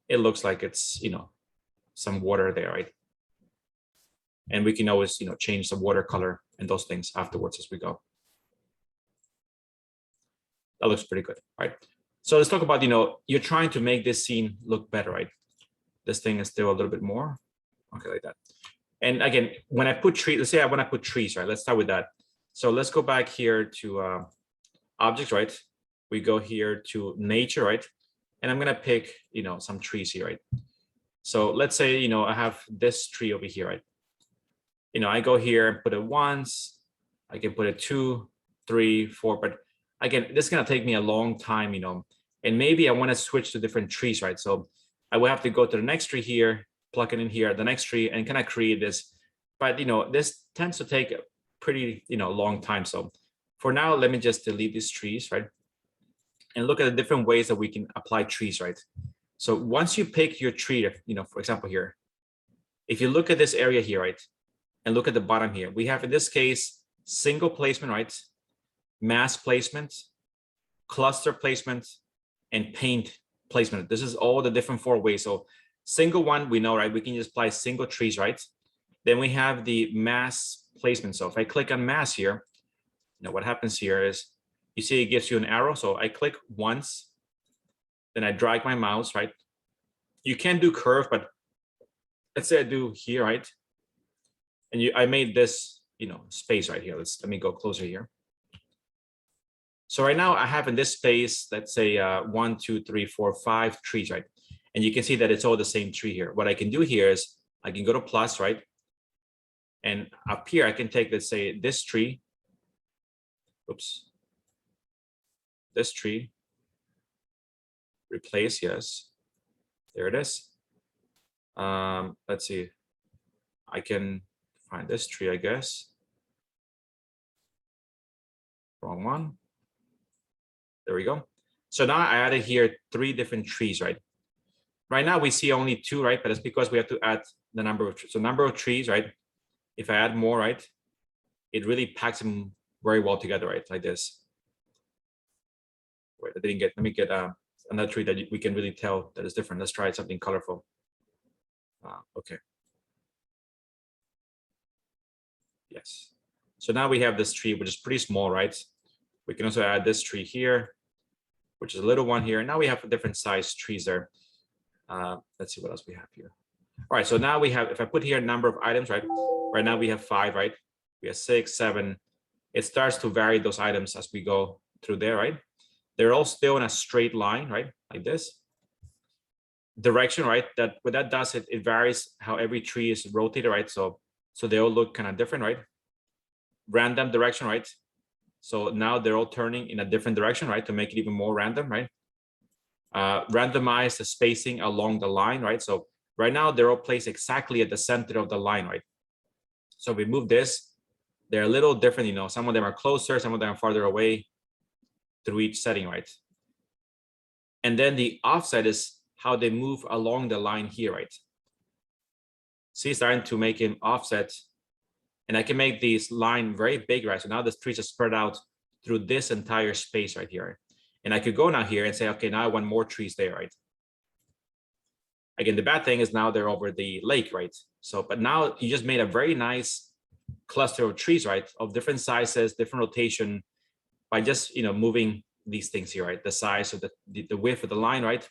S1: it looks like it's, some water there, right? And we can always, change the water color and those things afterwards as we go. That looks pretty good, right? So let's talk about, you're trying to make this scene look better, right? This thing is still a little bit more, okay, like that. And again, when I put trees, let's say I want to put trees, right? Let's start with that. So let's go back here to objects, right? We go here to nature, right? And I'm gonna pick, some trees here, right? So let's say, I have this tree over here, right? I go here and put it once. I can put it 2, 3, 4, but again, this is gonna take me a long time, and maybe I want to switch to different trees, right? So I will have to go to the next tree here, plug it in here, the next tree, and kind of create this. But this tends to take a pretty long time. So for now, let me just delete these trees, right? And look at the different ways that we can apply trees, right? So once you pick your tree, for example here, if you look at this area here, right, and look at the bottom here, we have in this case single placement, right, mass placement, cluster placement, and paint placement. This is all the different 4 ways. So single one, we know, right? We can just apply single trees, right? Then we have the mass placement. So if I click on mass here, what happens here is you see it gives you an arrow. So I click once, then I drag my mouse, right? You can do curve, but let's say I do here, right? And I made this, space right here. Let me go closer here. So right now I have in this space, let's say 1, 2, 3, 4, 5 trees, right? And you can see that it's all the same tree here. What I can do here is I can go to plus, right? And up here, I can take, let's say, this tree. Oops. This tree. Replace, yes. There it is. Let's see. I can find this tree, I guess. Wrong one. There we go. So now I added here 3 different trees, right? Right now we see only 2, right? But it's because we have to add the number of trees. So number of trees, right? If I add more, right, it really packs them very well together, right? Like this. Wait, I didn't get, let me get another tree that we can really tell that is different. Let's try something colorful. Okay. Yes. So now we have this tree, which is pretty small, right? We can also add this tree here, which is a little one here. Now we have different size trees there. Let's see what else we have here. All right, so now we have, if I put here a number of items, right? Right now we have 5, right? We have 6, 7. It starts to vary those items as we go through there, right? They're all still in a straight line, right? Like this. Direction, right? That what that does, it varies how every tree is rotated, right? So they all look kind of different, right? Random direction, right? So now they're all turning in a different direction, right? To make it even more random, right? Randomize the spacing along the line, right? So right now they're all placed exactly at the center of the line, right? So we move this, they're a little different, you know, some of them are closer, some of them are farther away through each setting, right? And then the offset is how they move along the line here, right? See, starting to make him offset, and I can make this line very big, right? So now the trees are spread out through this entire space right here. And I could go now here and say, okay, now I want more trees there, right? Again, the bad thing is now they're over the lake, right? So, but now you just made a very nice cluster of trees, right? Of different sizes, different rotation, by just, you know, moving these things here, right? The size of the width of the line, right?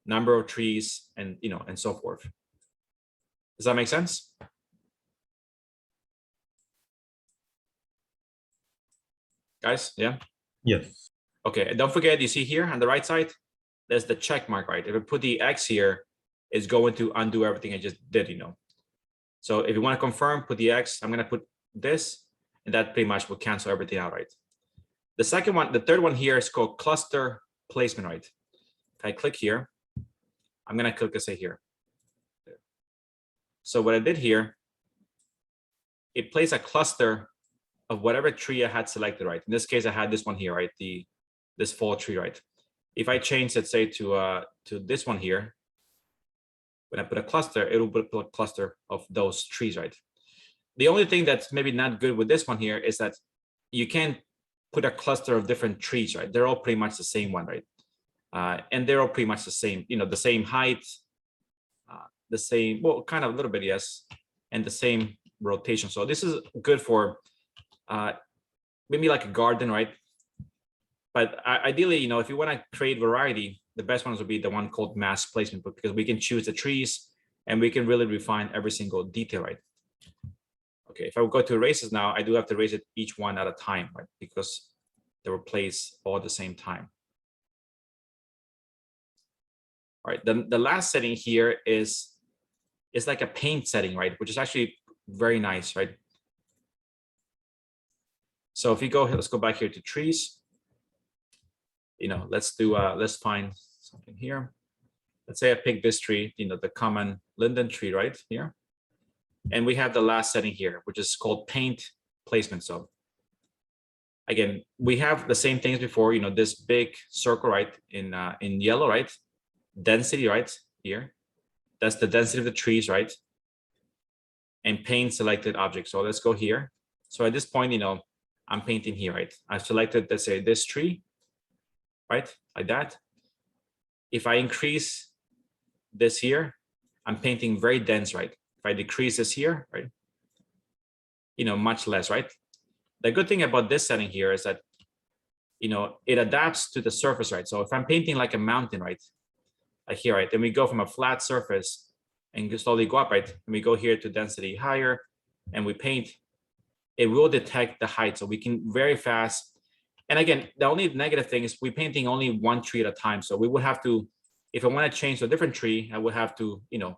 S1: Number of trees, and, you know, and so forth. Does that make sense? Guys, yeah?
S5: Yes.
S1: Okay, and don't forget, you see here on the right side, there's the check mark, right? If I put the X here, it's going to undo everything I just did, you know. So if you want to confirm, put the X. I'm going to put this, and that pretty much will cancel everything out, right? The second one, the third one here is called cluster placement, right? If I click here, I'm going to click, let's say here. So what I did here, it placed a cluster of whatever tree I had selected, right? In this case, I had this one here, right? This fall tree, right? If I change, let's say to this one here, when I put a cluster, it will put a cluster of those trees, right? The only thing that's maybe not good with this one here is that you can't put a cluster of different trees, right? They're all pretty much the same one, right? And they're all pretty much the same, you know, the same height, the same, well, kind of a little bit, yes, and the same rotation. So this is good for maybe like a garden, right? But ideally, you know, if you want to create variety, the best ones would be the one called mass placement, because we can choose the trees and we can really refine every single detail, right? Okay, if I go to erases now, I do have to erase it each one at a time, right? Because they were placed all at the same time. All right, then the last setting here is like a paint setting, right? Which is actually very nice, right? So if you go, let's go back here to trees. You know, let's find something here. Let's say I pick this tree, you know, the common linden tree right here. And we have the last setting here, which is called paint placement. So again, we have the same things before, you know, this big circle, right, in yellow, right? Density, right, here. That's the density of the trees, right? And paint selected object. So let's go here. So at this point, you know, I'm painting here, right? I've selected, let's say, this tree, right? Like that. If I increase this here, I'm painting very dense, right? If I decrease this here, right? You know, much less, right? The good thing about this setting here is that, you know, it adapts to the surface, right? So if I'm painting like a mountain, right? Like here, right? Then we go from a flat surface and you slowly go up, right? And we go here to density higher and we paint, it will detect the height. So we can very fast. And again, the only negative thing is we're painting only one tree at a time. So we would have to, if I want to change to a different tree, I would have to, you know,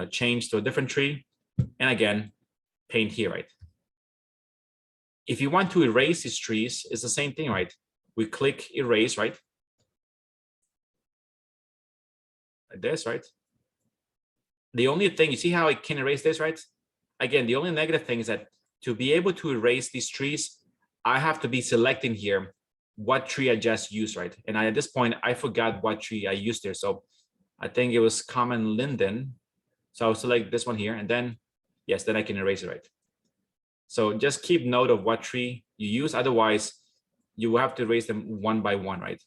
S1: change to a different tree. And again, paint here, right? If you want to erase these trees, it's the same thing, right? We click erase, right? Like this, right? The only thing, you see how I can erase this, right? Again, the only negative thing is that to be able to erase these trees, I have to be selecting here what tree I just used, right? And at this point, I forgot what tree I used there. So I think it was common linden. So I'll select this one here and then, yes, then I can erase it, right? So just keep note of what tree you use. Otherwise, you will have to erase them one by one, right?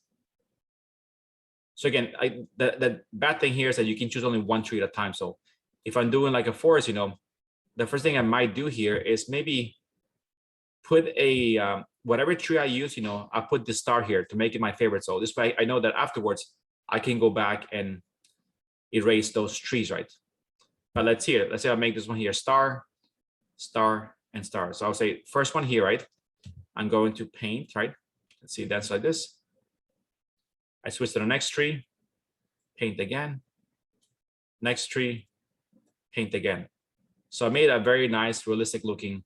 S1: So again, the bad thing here is that you can choose only one tree at a time. So if I'm doing like a forest, the first thing I might do here is maybe put a whatever tree I use, I put the star here to make it my favorite. So this way I know that afterwards I can go back and erase those trees, right? But let's say I make this one here, star, star, and star. So I'll say first one here, right? I'm going to paint, right? Let's see, that's like this. I switch to the next tree, paint again. Next tree, paint again. So I made a very nice, realistic looking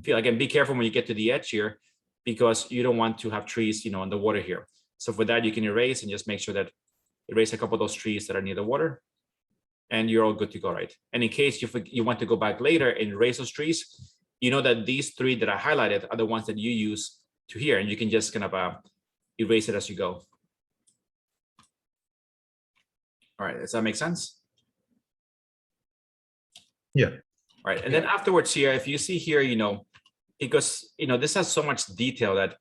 S1: feel. Again, be careful when you get to the edge here, because you don't want to have trees, on the water here. So for that, you can erase and just make sure that erase a couple of those trees that are near the water, and you're all good to go, right? And in case you want to go back later and erase those trees, you know that these three that I highlighted are the ones that you use to here, and you can just kind of erase it as you go. All right, does that make sense?
S5: Yeah.
S1: All right, and then afterwards here, if you see here, because this has so much detail that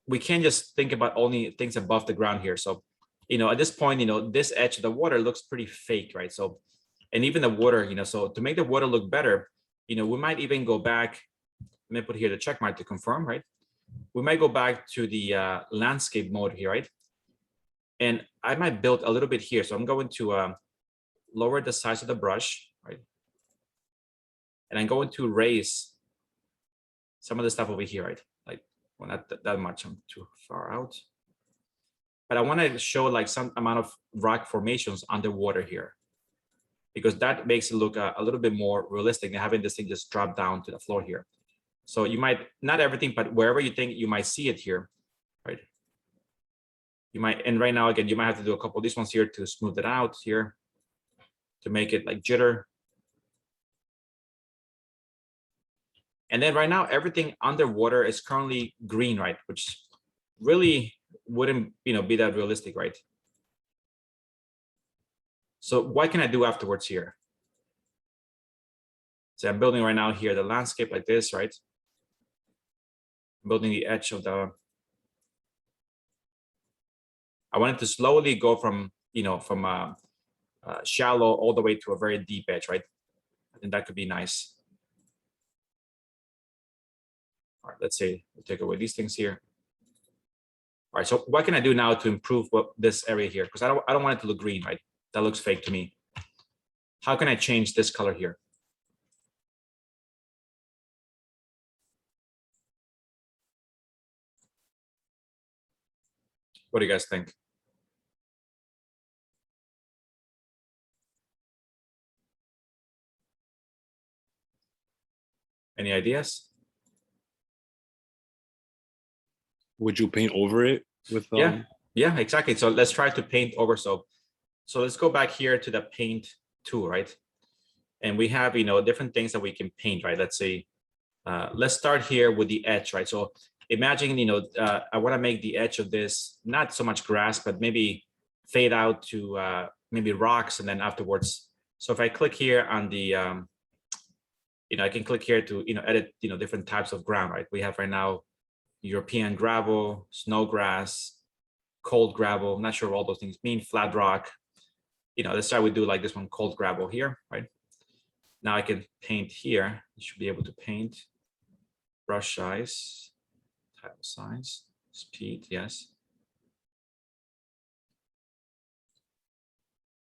S1: we can't just think about only things above the ground here. So, at this point, this edge of the water looks pretty fake, right? So, and even the water, so to make the water look better, we might even go back. Let me put here the check mark to confirm, right? We might go back to the landscape mode here, right? And I might build a little bit here. So I'm going to lower the size of the brush, right? And I'm going to raise some of the stuff over here, right? Like, well, not that much, I'm too far out. But I want to show like some amount of rock formations underwater here, because that makes it look a little bit more realistic than having this thing just drop down to the floor here. So you might, not everything, but wherever you think you might see it here, right? You might, and right now, again, you might have to do a couple of these ones here to smooth it out here, to make it like jitter. And then right now, everything underwater is currently green, right? Which really wouldn't, be that realistic, right? So what can I do afterwards here? So I'm building right now here the landscape like this, right? I'm building the edge of the. I wanted to slowly go from, from shallow all the way to a very deep edge, right? I think that could be nice. All right, let's say we'll take away these things here. All right, so what can I do now to improve this area here? Because I don't want it to look green, right? That looks fake to me. How can I change this color here? What do you guys think? Any ideas?
S4: Would you paint over it with?
S1: Yeah, exactly. So let's try to paint over. So let's go back here to the paint tool, right? And we have, different things that we can paint, right? Let's say, let's start here with the edge, right? So imagine, I want to make the edge of this not so much grass, but maybe fade out to maybe rocks, and then afterwards. So if I click here on the, I can click here to, edit, different types of ground, right? We have right now European gravel, snow grass, cold gravel. I'm not sure what all those things mean, flat rock. Let's try we do like this one, cold gravel here, right? Now I can paint here. You should be able to paint. Brush size, title size, speed, yes.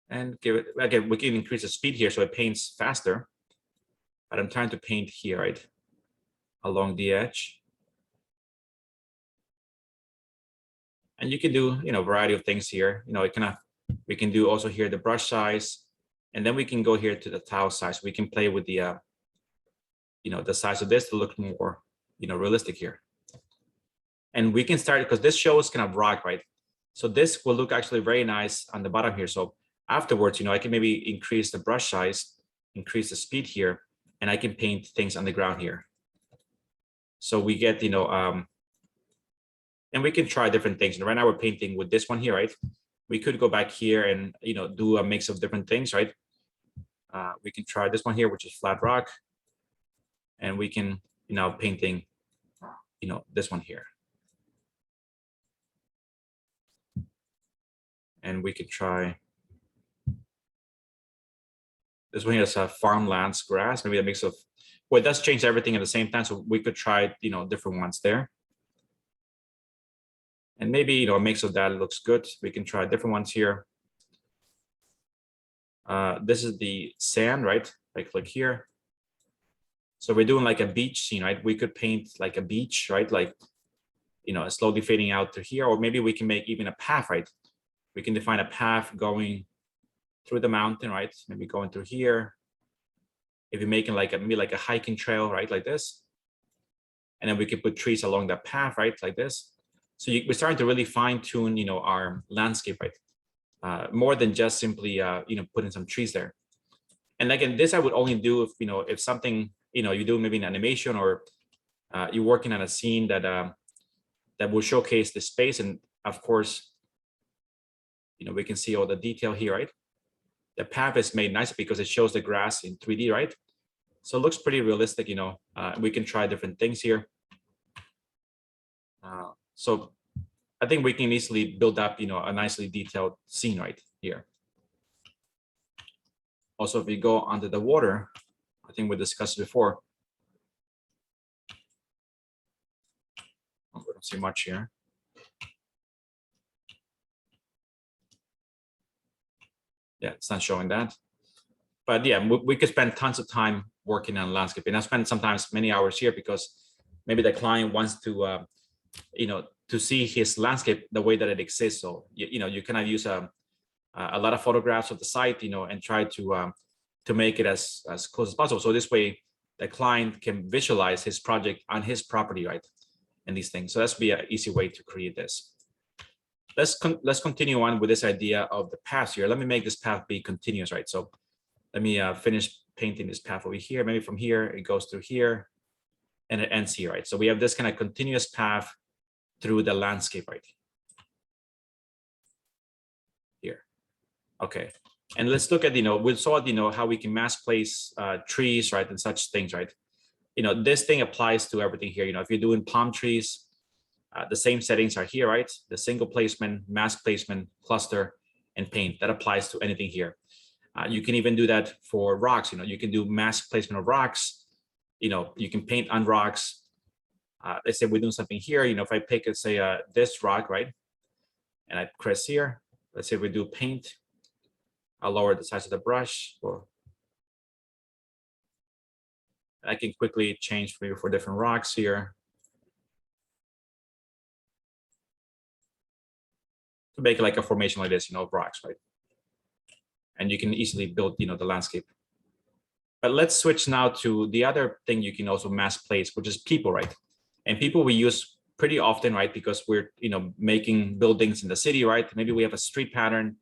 S1: And give it, again, we can increase the speed here so it paints faster. But I'm trying to paint here, right? Along the edge. And you can do, a variety of things here. We can do also here the brush size, and then we can go here to the tile size. We can play with the, the size of this to look more, realistic here. And we can start, because this shows kind of rock, right? So this will look actually very nice on the bottom here. So afterwards, I can maybe increase the brush size, increase the speed here, and I can paint things on the ground here. So we get, and we can try different things. And right now we're painting with this one here, right? We could go back here and, do a mix of different things, right? We can try this one here, which is flat rock. And we can, painting this one here. And we could try this one here is a farmlands grass, maybe a mix of, well, it does change everything at the same time. So we could try, different ones there. And maybe, a mix of that looks good. We can try different ones here. This is the sand, right? I click here. So we're doing like a beach scene, right? We could paint like a beach, right? Like, slowly fading out to here, or maybe we can make even a path, right? We can define a path going through the mountain, right? Maybe going through here. If you're making maybe like a hiking trail, right? Like this. And then we can put trees along that path, right? Like this. So we're starting to really fine tune, our landscape, right? More than just simply, putting some trees there. And again, this I would only do if, if something, you do maybe an animation or you're working on a scene that that will showcase the space. And of course, we can see all the detail here, right? The path is made nice because it shows the grass in 3D, right? So it looks pretty realistic, we can try different things here. So I think we can easily build up, a nicely detailed scene right here. Also, if we go under the water, I think we discussed before. Oh, we don't see much here. Yeah, it's not showing that. But yeah, we could spend tons of time working on landscape. And I spend sometimes many hours here because maybe the client wants to, to see his landscape the way that it exists. So, you kind of use a lot of photographs of the site, and try to make it as close as possible. So this way, the client can visualize his project on his property, right? And these things. So that's be an easy way to create this. Let's continue on with this idea of the path here. Let me make this path be continuous, right? So let me finish painting this path over here. Maybe from here, it goes through here and it ends here, right? So we have this kind of continuous path through the landscape right here. Okay. And let's look at, we saw, how we can mass place trees, right? And such things, right? This thing applies to everything here. If you're doing palm trees, the same settings are here, right? The single placement, mass placement, cluster, and paint. That applies to anything here. You can even do that for rocks. You can do mass placement of rocks. You can paint on rocks. Let's say we're doing something here. If I pick, let's say, this rock, right? And I press here. Let's say we do paint. I'll lower the size of the brush. Or I can quickly change for different rocks here. To make like a formation like this, of rocks, right? And you can easily build, the landscape. But let's switch now to the other thing you can also mass place, which is people, right? And people we use pretty often, right? Because we're, making buildings in the city, right? Maybe we have a street pattern.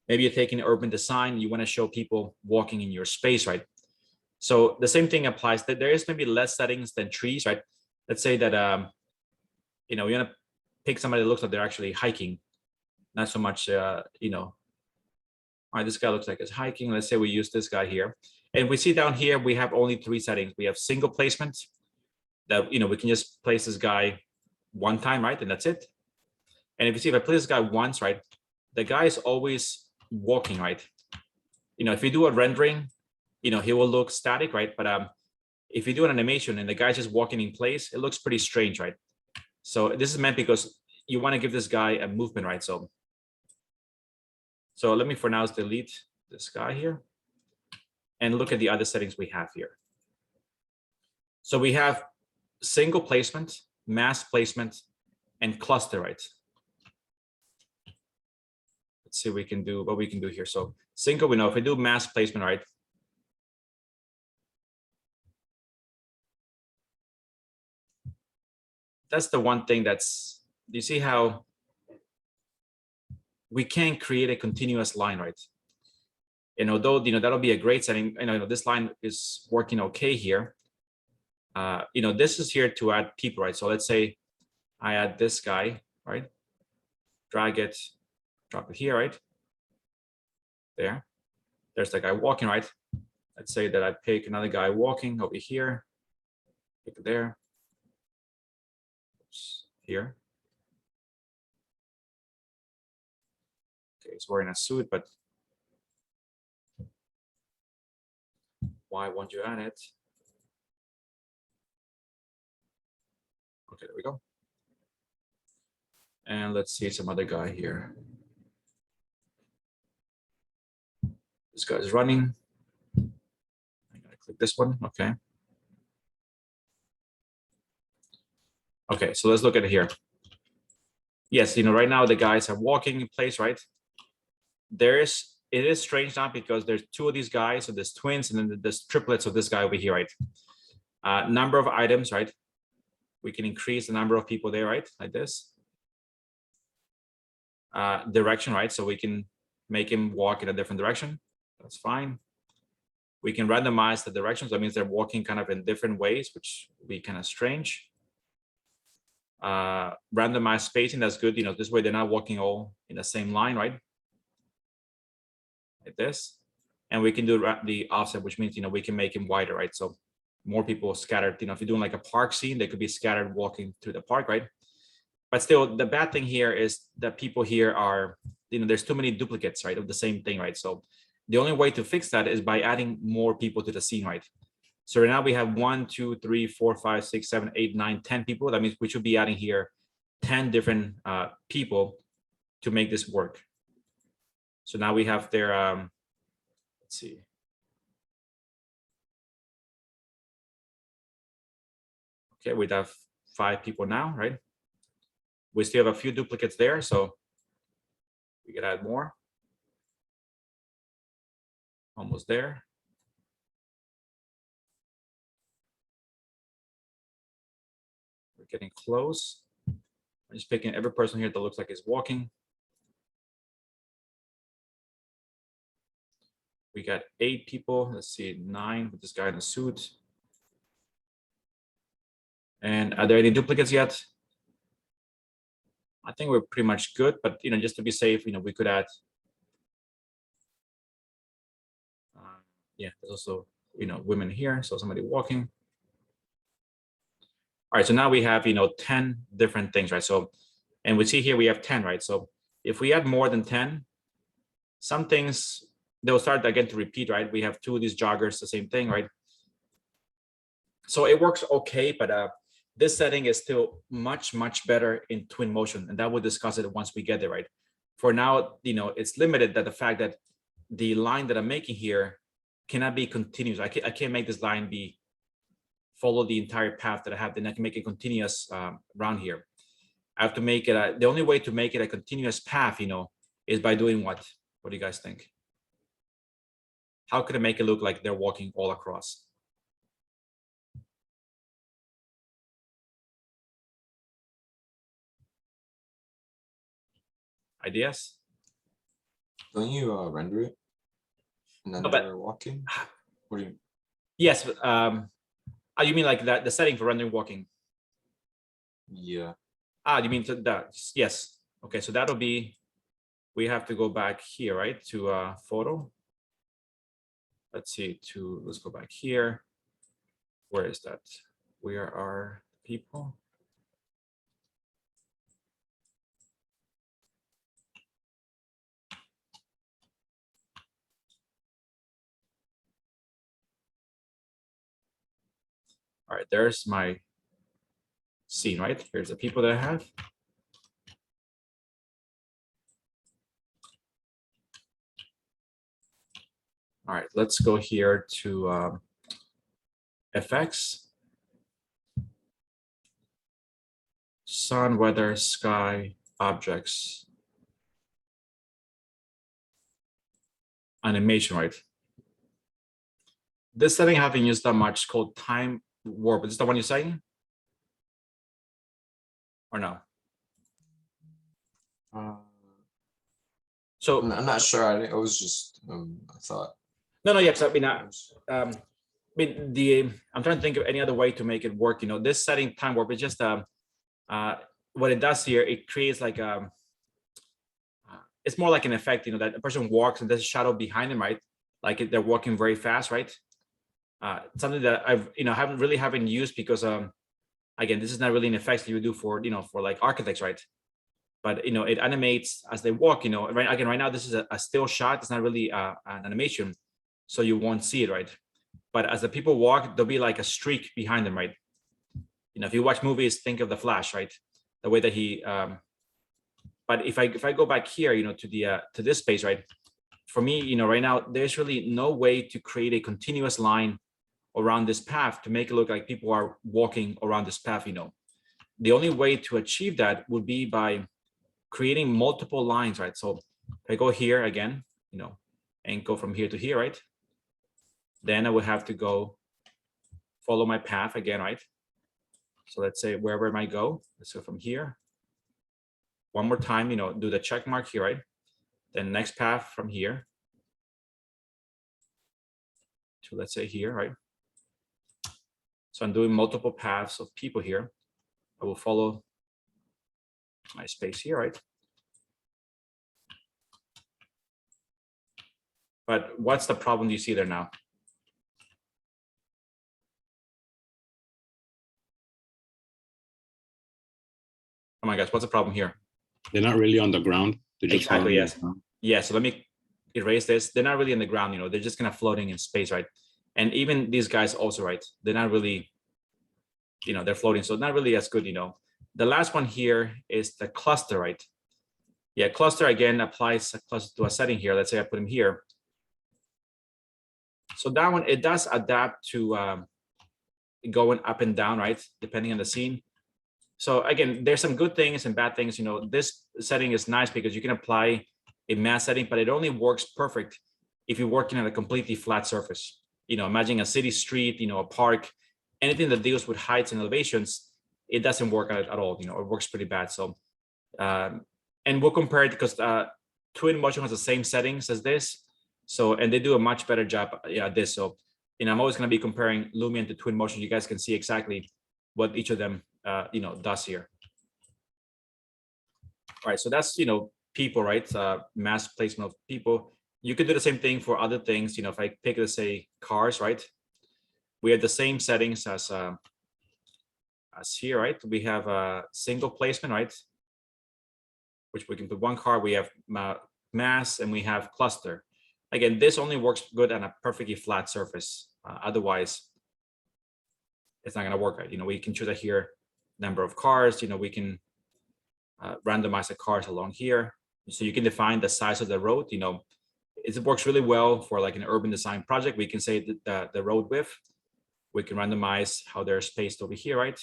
S1: Maybe you're taking urban design. You want to show people walking in your space, right? So the same thing applies. That there is maybe less settings than trees, right? Let's say that, you want to pick somebody that looks like they're actually hiking. Not so much, all right, this guy looks like it's hiking. Let's say we use this guy here. And we see down here, we have only 3 settings. We have single placement that, we can just place this guy one time, right? And that's it. And if you see, if I place this guy once, right, the guy is always walking, right? If you do a rendering, he will look static, right? But if you do an animation and the guy's just walking in place, it looks pretty strange, right? So this is meant because you want to give this guy a movement, right? So let me for now delete this guy here and look at the other settings we have here. So we have single placement, mass placement, and cluster, right? Let's see what we can do here. So single, we know if we do mass placement, right? That's the one thing that's, you see how we can create a continuous line, right? And although, that'll be a great setting, this line is working okay here. This is here to add people, right? So let's say I add this guy, right? Drag it, drop it here, right? There's the guy walking, right? Let's say that I pick another guy walking over here, pick it there. here. Okay, he's wearing a suit, but why won't you add it? Okay, there we go. And let's see some other guy here. This guy's running. I'm gonna click this one. Okay. Okay, so let's look at it here. Yes, right now the guys are walking in place, right? It is strange now because there's two of these guys, so there's twins, and then there's triplets of this guy over here, right? Number of items, right? We can increase the number of people there, right? Like this. Direction, right? So we can make him walk in a different direction. That's fine. We can randomize the directions. That means they're walking kind of in different ways, which will be kind of strange. Randomized spacing, that's good. This way they're not walking all in the same line, right? Like this. And we can do the offset, which means, we can make him wider, right? So more people scattered, if you're doing like a park scene, they could be scattered walking through the park, right? But still, the bad thing here is that people here are, there's too many duplicates, right, of the same thing, right? So the only way to fix that is by adding more people to the scene, right? So right now we have 1, 2, 3, 4, 5, 6, 7, 8, 9, 10 people. That means we should be adding here 10 different people to make this work. So now we have their, let's see. Okay, we have 5 people now, right? We still have a few duplicates there, so we can add more. Almost there. We're getting close. I'm just picking every person here that looks like is walking. We got 8 people. Let's see, 9 with this guy in a suit. And are there any duplicates yet? I think we're pretty much good, but just to be safe, we could add. Yeah, there's also women here, so somebody walking. All right, so now we have 10 different things, right? So, and we see here we have 10, right? So if we add more than 10, some things they'll start again to repeat, right? We have 2 of these joggers, the same thing, right? So it works okay, but this setting is still much better in twin motion, and that we'll discuss it once we get there, right? For now, it's limited that the fact that the line that I'm making here cannot be continuous. I can't make this line follow the entire path that I have. Then I can make it continuous around here. I have to make it the only way to make it a continuous path, is by doing what? What do you guys think? How could I make it look like they're walking all across? Ideas?
S6: Don't you render it? And then
S1: No, but-
S6: they're walking? What do you?
S1: Yes, but you mean like that the setting for rendering walking?
S6: Yeah.
S1: You mean that? Yes. Okay, so that'll be. We have to go back here, right, to photo. Let's see. Let's go back here. Where is that? Where are people? All right, there's my scene, right? Here's the people that I have. All right, let's go here to FX. Sun, weather, sky, objects. Animation, right? This setting I haven't used that much, called time warp. Is this the one you're saying? Or no? So
S6: I'm not sure. I was just I thought.
S1: no, yeah. I mean, I'm trying to think of any other way to make it work. This setting time warp is just what it does here. It creates like it's more like an effect. That a person walks and there's a shadow behind them, right? Like they're walking very fast, right? Something that I've haven't used because Again, this is not really an effect you would do for, for like architects, right? But, it animates as they walk, right now, this is a still shot. It's not really an animation, so you won't see it, right? But as the people walk, there'll be like a streak behind them, right? If you watch movies, think of the Flash, right? The way that he, but if I go back here, to this space, right? For me, right now, there's really no way to create a continuous line around this path to make it look like people are walking around this path. The only way to achieve that would be by creating multiple lines, right? So if I go here again, and go from here to here, right? Then I would have to go follow my path again, right? So let's say wherever I might go, let's go from here. One more time, do the check mark here, right? Then next path from here to, let's say, here, right? So I'm doing multiple paths of people here. I will follow my space here, right? But what's the problem you see there now? Oh my gosh, what's the problem here?
S4: They're not really on the ground. They're just
S1: Exactly,
S4: floating
S1: yes.
S4: on the ground.
S1: Yeah, so let me erase this. They're not really in the ground, they're just kind of floating in space, right? And even these guys also, right? They're not really, they're floating, so not really as good, The last one here is the cluster, right? Yeah, cluster again applies a cluster to a setting here. Let's say I put him here. So that one, it does adapt to going up and down, right? Depending on the scene. So again, there's some good things and bad things. This setting is nice because you can apply a mass setting, but it only works perfect if you're working on a completely flat surface. Imagine a city street, a park, anything that deals with heights and elevations, it doesn't work at all. It works pretty bad. So, and we'll compare it because Twinmotion has the same settings as this. So, and they do a much better job at this. So, I'm always going to be comparing Lumion to Twinmotion. You guys can see exactly what each of them, does here. All right, so that's, people, right? Mass placement of people. You could do the same thing for other things. If I pick, let's say, cars, right? We have the same settings as here, right? We have a single placement, right? Which we can put one car. We have mass and we have cluster. Again, this only works good on a perfectly flat surface. Otherwise, it's not going to work right. We can choose here number of cars. We can randomize the cars along here. So you can define the size of the road. It works really well for like an urban design project. We can say the road width. We can randomize how they're spaced over here, right?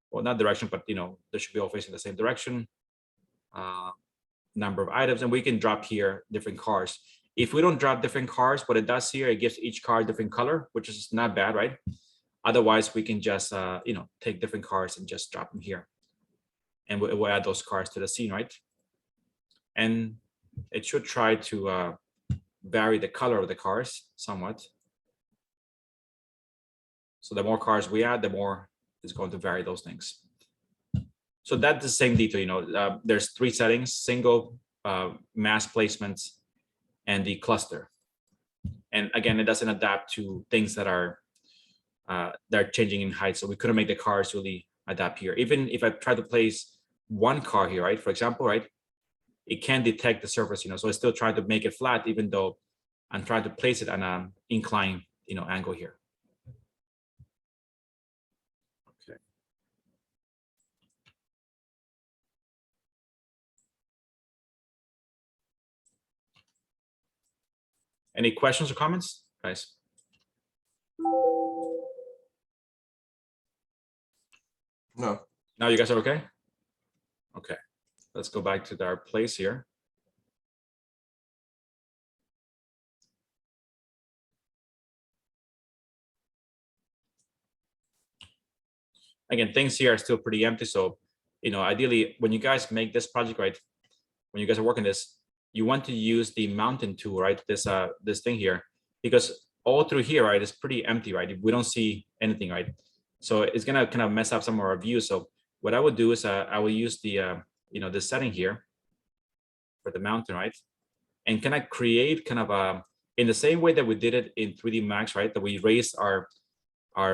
S1: Well, not direction, but they should be all facing the same direction. Number of items, and we can drop here different cars. If we don't drop different cars, what it does here, it gives each car a different color, which is not bad, right? Otherwise, we can just take different cars and just drop them here, and we'll add those cars to the scene, right? And it should try to vary the color of the cars somewhat. So the more cars we add, the more it's going to vary those things. So that's the same detail. There's three settings: single, mass placements, and the cluster. And again, it doesn't adapt to things that are they're changing in height. So we couldn't make the cars really adapt here. Even if I try to place one car here, right? For example, right? It can detect the surface, so it's still trying to make it flat, even though I'm trying to place it on an incline, angle here. Okay. Any questions or comments, guys?
S6: No.
S1: Now you guys are okay? Okay. Let's go back to our place here. Again, things here are still pretty empty. So, ideally, when you guys make this project, right, when you guys are working this, you want to use the mountain tool, right? This thing here, because all through here, right, is pretty empty, right? We don't see anything, right? So it's gonna kind of mess up some of our views. So what I would do is I will use the this setting here for the mountain, right? And can I create kind of a, in the same way that we did it in 3D Max, right? That we raised our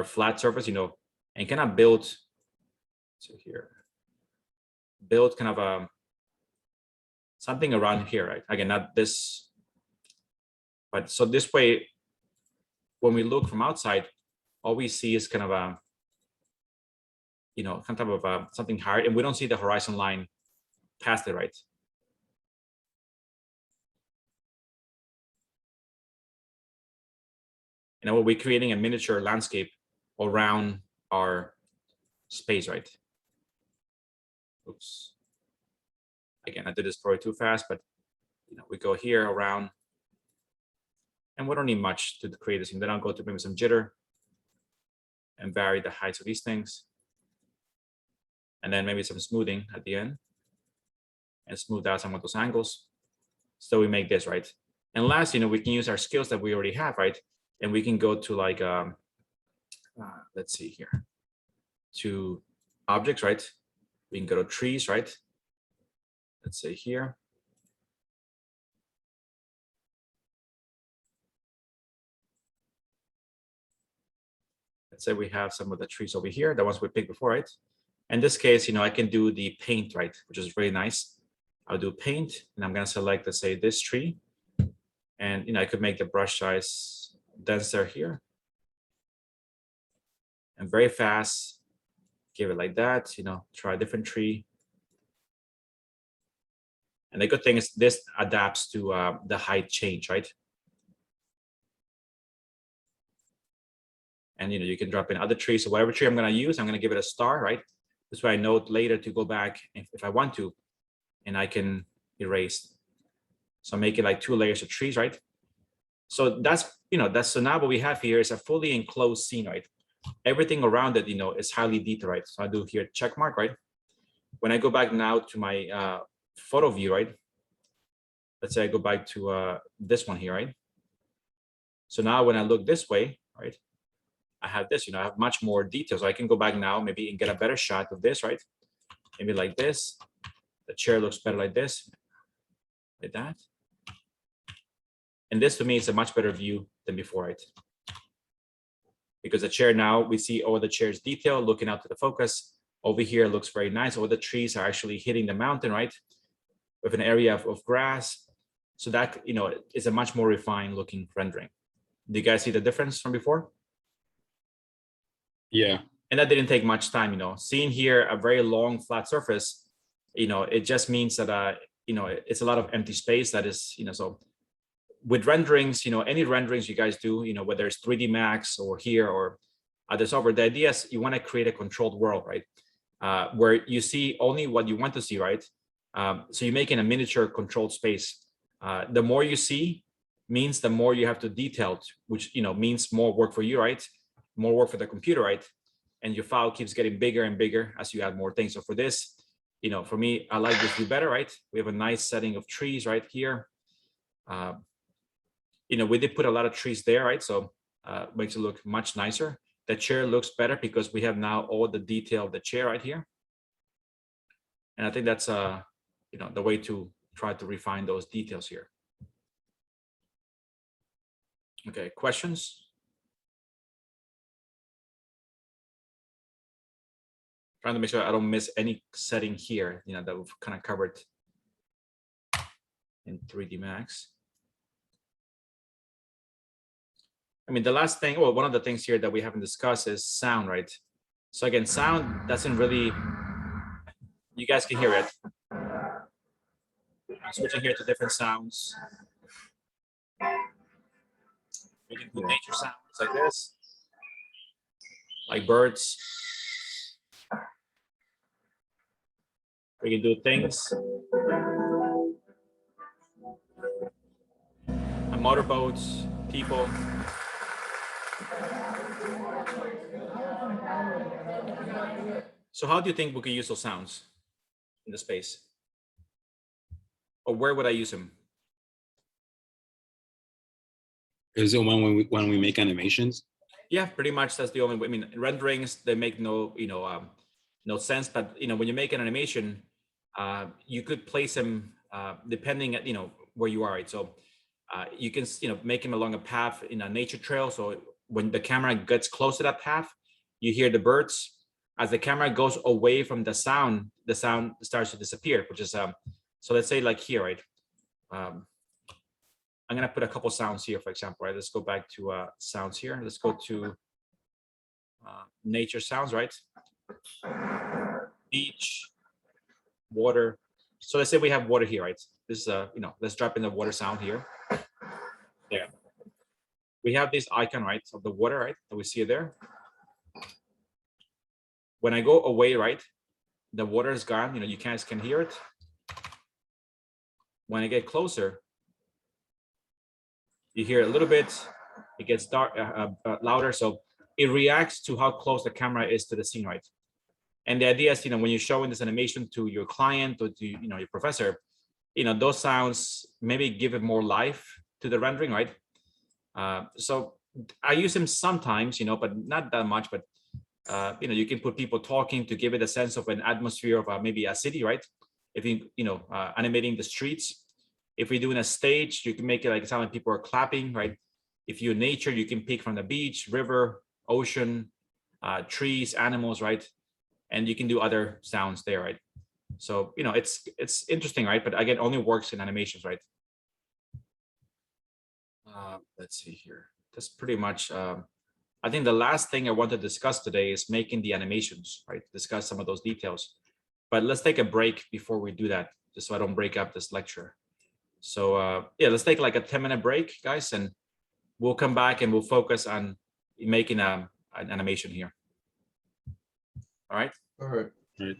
S1: flat surface, and kind of build So here, build kind of a something around here, right? Again, not this, but so this way, when we look from outside, all we see is kind of a, you know, kind of a something hard, and we don't see the horizon line past it, right? You know, we're creating a miniature landscape around our space, right? Oops. Again, I did this probably too fast, but you know, we go here around, and we don't need much to create this. And then I'll go to maybe some jitter and vary the heights of these things. And then maybe some smoothing at the end and smooth out some of those angles. So we make this, right? And last, you know, we can use our skills that we already have, right? And we can go to like, let's see here, to objects, right? We can go to trees, right? Let's say here. Let's say we have some of the trees over here, the ones we picked before, right? In this case, you know, I can do the paint, right? Which is really nice. I'll do paint, and I'm gonna select, let's say, this tree. And, you know, I could make the brush size denser here. And very fast, give it like that, you know, try a different tree. And the good thing is this adapts to the height change, right? And, you know, you can drop in other trees. So whatever tree I'm going to use, I'm going to give it a star, right? This way I know later to go back if I want to, and I can erase. So make it like 2 layers of trees, right? So that's, you know, so now what we have here is a fully enclosed scene, right? Everything around it, you know, is highly detailed, right? So I do here check mark, right? When I go back now to my photo view, right? Let's say I go back to this one here, right? So now when I look this way, right? I have this, you know, I have much more details. So I can go back now maybe and get a better shot of this, right? Maybe like this. The chair looks better like this, like that. And this to me is a much better view than before, right? Because the chair now, we see all the chair's detail looking out to the focus. Over here looks very nice. All the trees are actually hitting the mountain, right? With an area of grass. So that, you know, is a much more refined looking rendering. Do you guys see the difference from before?
S4: Yeah.
S1: And that didn't take much time, you know. Seeing here a very long flat surface, you know, it just means that, you know, it's a lot of empty space that is, you know, so with renderings, you know, any renderings you guys do, you know, whether it's 3D Max or here or other software, the idea is you want to create a controlled world, right? Where you see only what you want to see, right? So you're making a miniature controlled space. The more you see means the more you have to detail, which, you know, means more work for you, right? More work for the computer, right? And your file keeps getting bigger and bigger as you add more things. So for this, you know, for me, I like this view better, right? We have a nice setting of trees right here. You know, we did put a lot of trees there, right? So makes it look much nicer. The chair looks better because we have now all the detail of the chair right here. And I think that's, you know, the way to try to refine those details here. Okay, questions? Trying to make sure I don't miss any setting here, you know, that we've kind of covered in 3D Max. I mean, the last thing, well, one of the things here that we haven't discussed is sound, right? So again, sound doesn't really, you guys can hear it. I'm switching here to different sounds. We can do nature sounds like this, like birds. We can do things. Motorboats, people. So how do you think we could use those sounds in the space? Or where would I use them?
S4: Is it when we make animations?
S1: Yeah, pretty much. That's the only way. I mean, renderings, they make no, you know, no sense. But you know, when you make an animation, you could place them depending at, you know, where you are. Right? So you can, you know, make them along a path in a nature trail. So when the camera gets close to that path, you hear the birds. as the camera goes away from the sound starts to disappear, which is so let's say like here, right? I'm gonna put a couple sounds here, for example, right? Let's go back to sounds here. Let's go to nature sounds, right? Beach, water. So let's say we have water here, right? This is let's drop in the water sound here. There. We have this icon, right, of the water, right? That we see there. When I go away, right, the water is gone. You guys can hear it. When I get closer, you hear a little bit. It gets dark, louder. So it reacts to how close the camera is to the scene, right? And the idea is, when you're showing this animation to your client or to your professor, those sounds maybe give it more life to the rendering, right? So I use them sometimes, but not that much. But you can put people talking to give it a sense of an atmosphere of maybe a city, right? If animating the streets. If we're doing a stage, you can make it like sound like people are clapping, right? If you're in nature, you can pick from the beach, river, ocean, trees, animals, right? And you can do other sounds there, right? So it's interesting, right? But again, only works in animations, right? Let's see here. That's pretty much. I think the last thing I want to discuss today is making the animations, right? Discuss some of those details. But let's take a break before we do that, just so I don't break up this lecture. So yeah, let's take like a 10-minute break, guys, and we'll come back and we'll focus on making an animation here. All right.
S6: All right.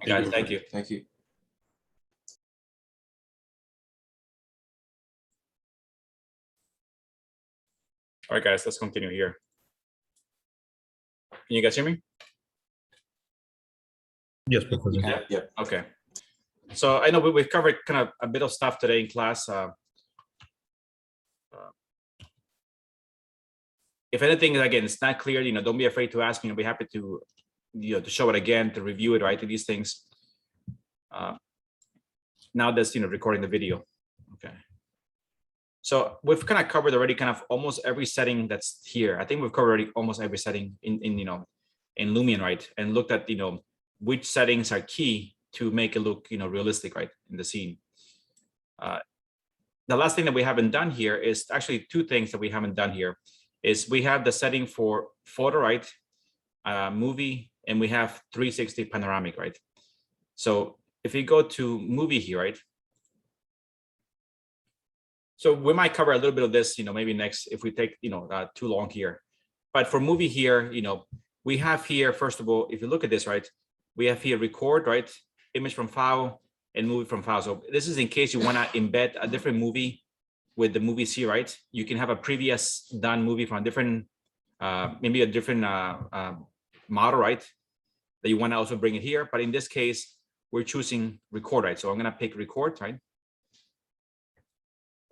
S1: Guys, thank you.
S6: Thank you.
S1: All right, guys, let's continue here. Can you guys hear me?
S5: Yes, Professor.
S6: Yeah.
S1: Okay. So I know we've covered kind of a bit of stuff today in class. If anything, again, it's not clear, don't be afraid to ask me. I'll be happy to, to show it again, to review it, right? To these things. Now that's, recording the video. Okay. So we've kind of covered already kind of almost every setting that's here. I think we've covered already almost every setting in Lumion, right? And looked at, which settings are key to make it look, realistic, right, in the scene. The last thing that we haven't done here is actually two things that we haven't done here. Is we have the setting for photo, right, movie, and we have 360 panoramic, right? So if you go to movie here, right? So we might cover a little bit of this, maybe next if we take, too long here. But for movie here, we have here, first of all, if you look at this, right, we have here record, right, image from file and movie from file. So this is in case you want to embed a different movie with the movies here, right? You can have a previous done movie from a different, maybe a different model, right? That you want to also bring it here. But in this case, we're choosing record, right? So I'm going to pick record, right?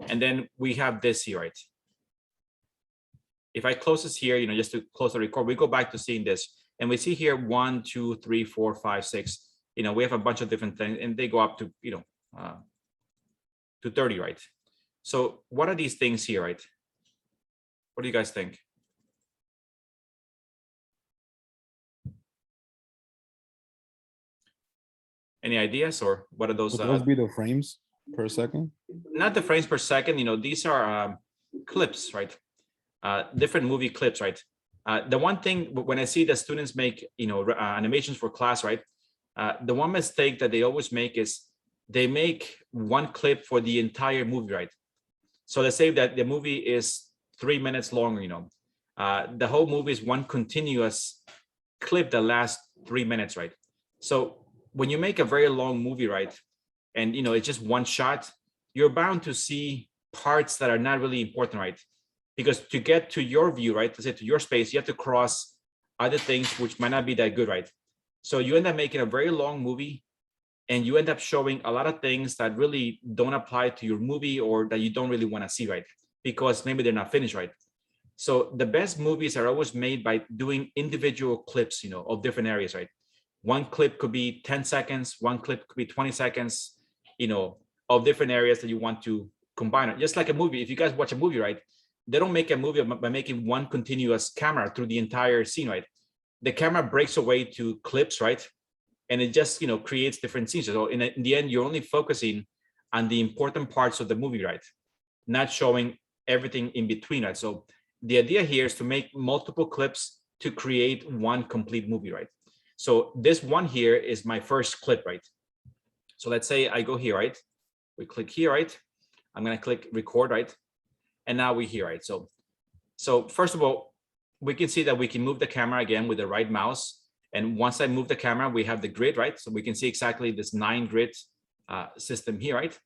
S1: And then we have this here, right? If I close this here, just to close the record, we go back to seeing this. And we see here 1, 2, 3, 4, 5, 6. We have a bunch of different things and they go up to, to 30, right? So what are these things here, right? What do you guys think? Any ideas, or what are those?
S4: Would those be the frames per second?
S1: Not the frames per second. These are clips, right? Different movie clips, right? The one thing when I see the students make, animations for class, right? The one mistake that they always make is they make one clip for the entire movie, right? So let's say that the movie is 3 minutes long, the whole movie is one continuous clip that lasts 3 minutes, right? So when you make a very long movie, right, and it's just one shot, you're bound to see parts that are not really important, right? Because to get to your view, right, to say to your space, you have to cross other things which might not be that good, right? So you end up making a very long movie and you end up showing a lot of things that really don't apply to your movie or that you don't really want to see, right? Because maybe they're not finished, right? So the best movies are always made by doing individual clips, of different areas, right? One clip could be 10 seconds, one clip could be 20 seconds, of different areas that you want to combine. Just like a movie, if you guys watch a movie, right? They don't make a movie by making one continuous camera through the entire scene, right? the camera breaks away to clips, right? And it just, creates different scenes. So in the end, you're only focusing on the important parts of the movie, right? Not showing everything in between, right? So the idea here is to make multiple clips to create one complete movie, right? So this one here is my first clip, right? So let's say I go here, right? We click here, right? I'm gonna click record, right? And now we're here, right? So first of all, we can see that we can move the camera again with the right mouse. And once I move the camera, we have the grid, right? So we can see exactly this 9 grid system here, right?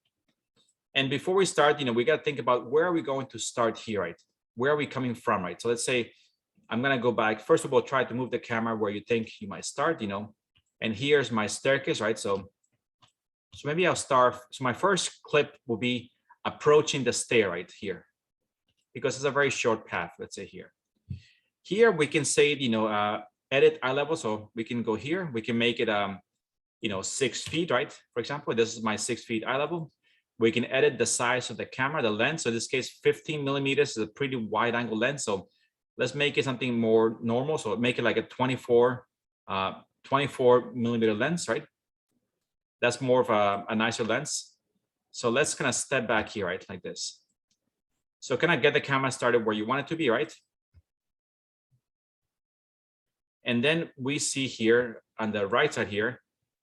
S1: And before we start, we got to think about where are we going to start here, right? Where are we coming from, right? So let's say I'm going to go back. First of all, try to move the camera where you think you might start, and here's my staircase, right? So maybe I'll start. So my first clip will be approaching the stair right here, because it's a very short path, let's say here. Here we can say, edit eye level. So we can go here. We can make it, 6 feet, right? For example, this is my 6 feet eye level. We can edit the size of the camera, the lens. So in this case, 15 millimeters is a pretty wide angle lens. So let's make it something more normal. So make it like a 24 millimeter lens, right? That's more of a nicer lens. So let's kind of step back here, right? Like this. So kind of get the camera started where you want it to be, right? And then we see here on the right side here,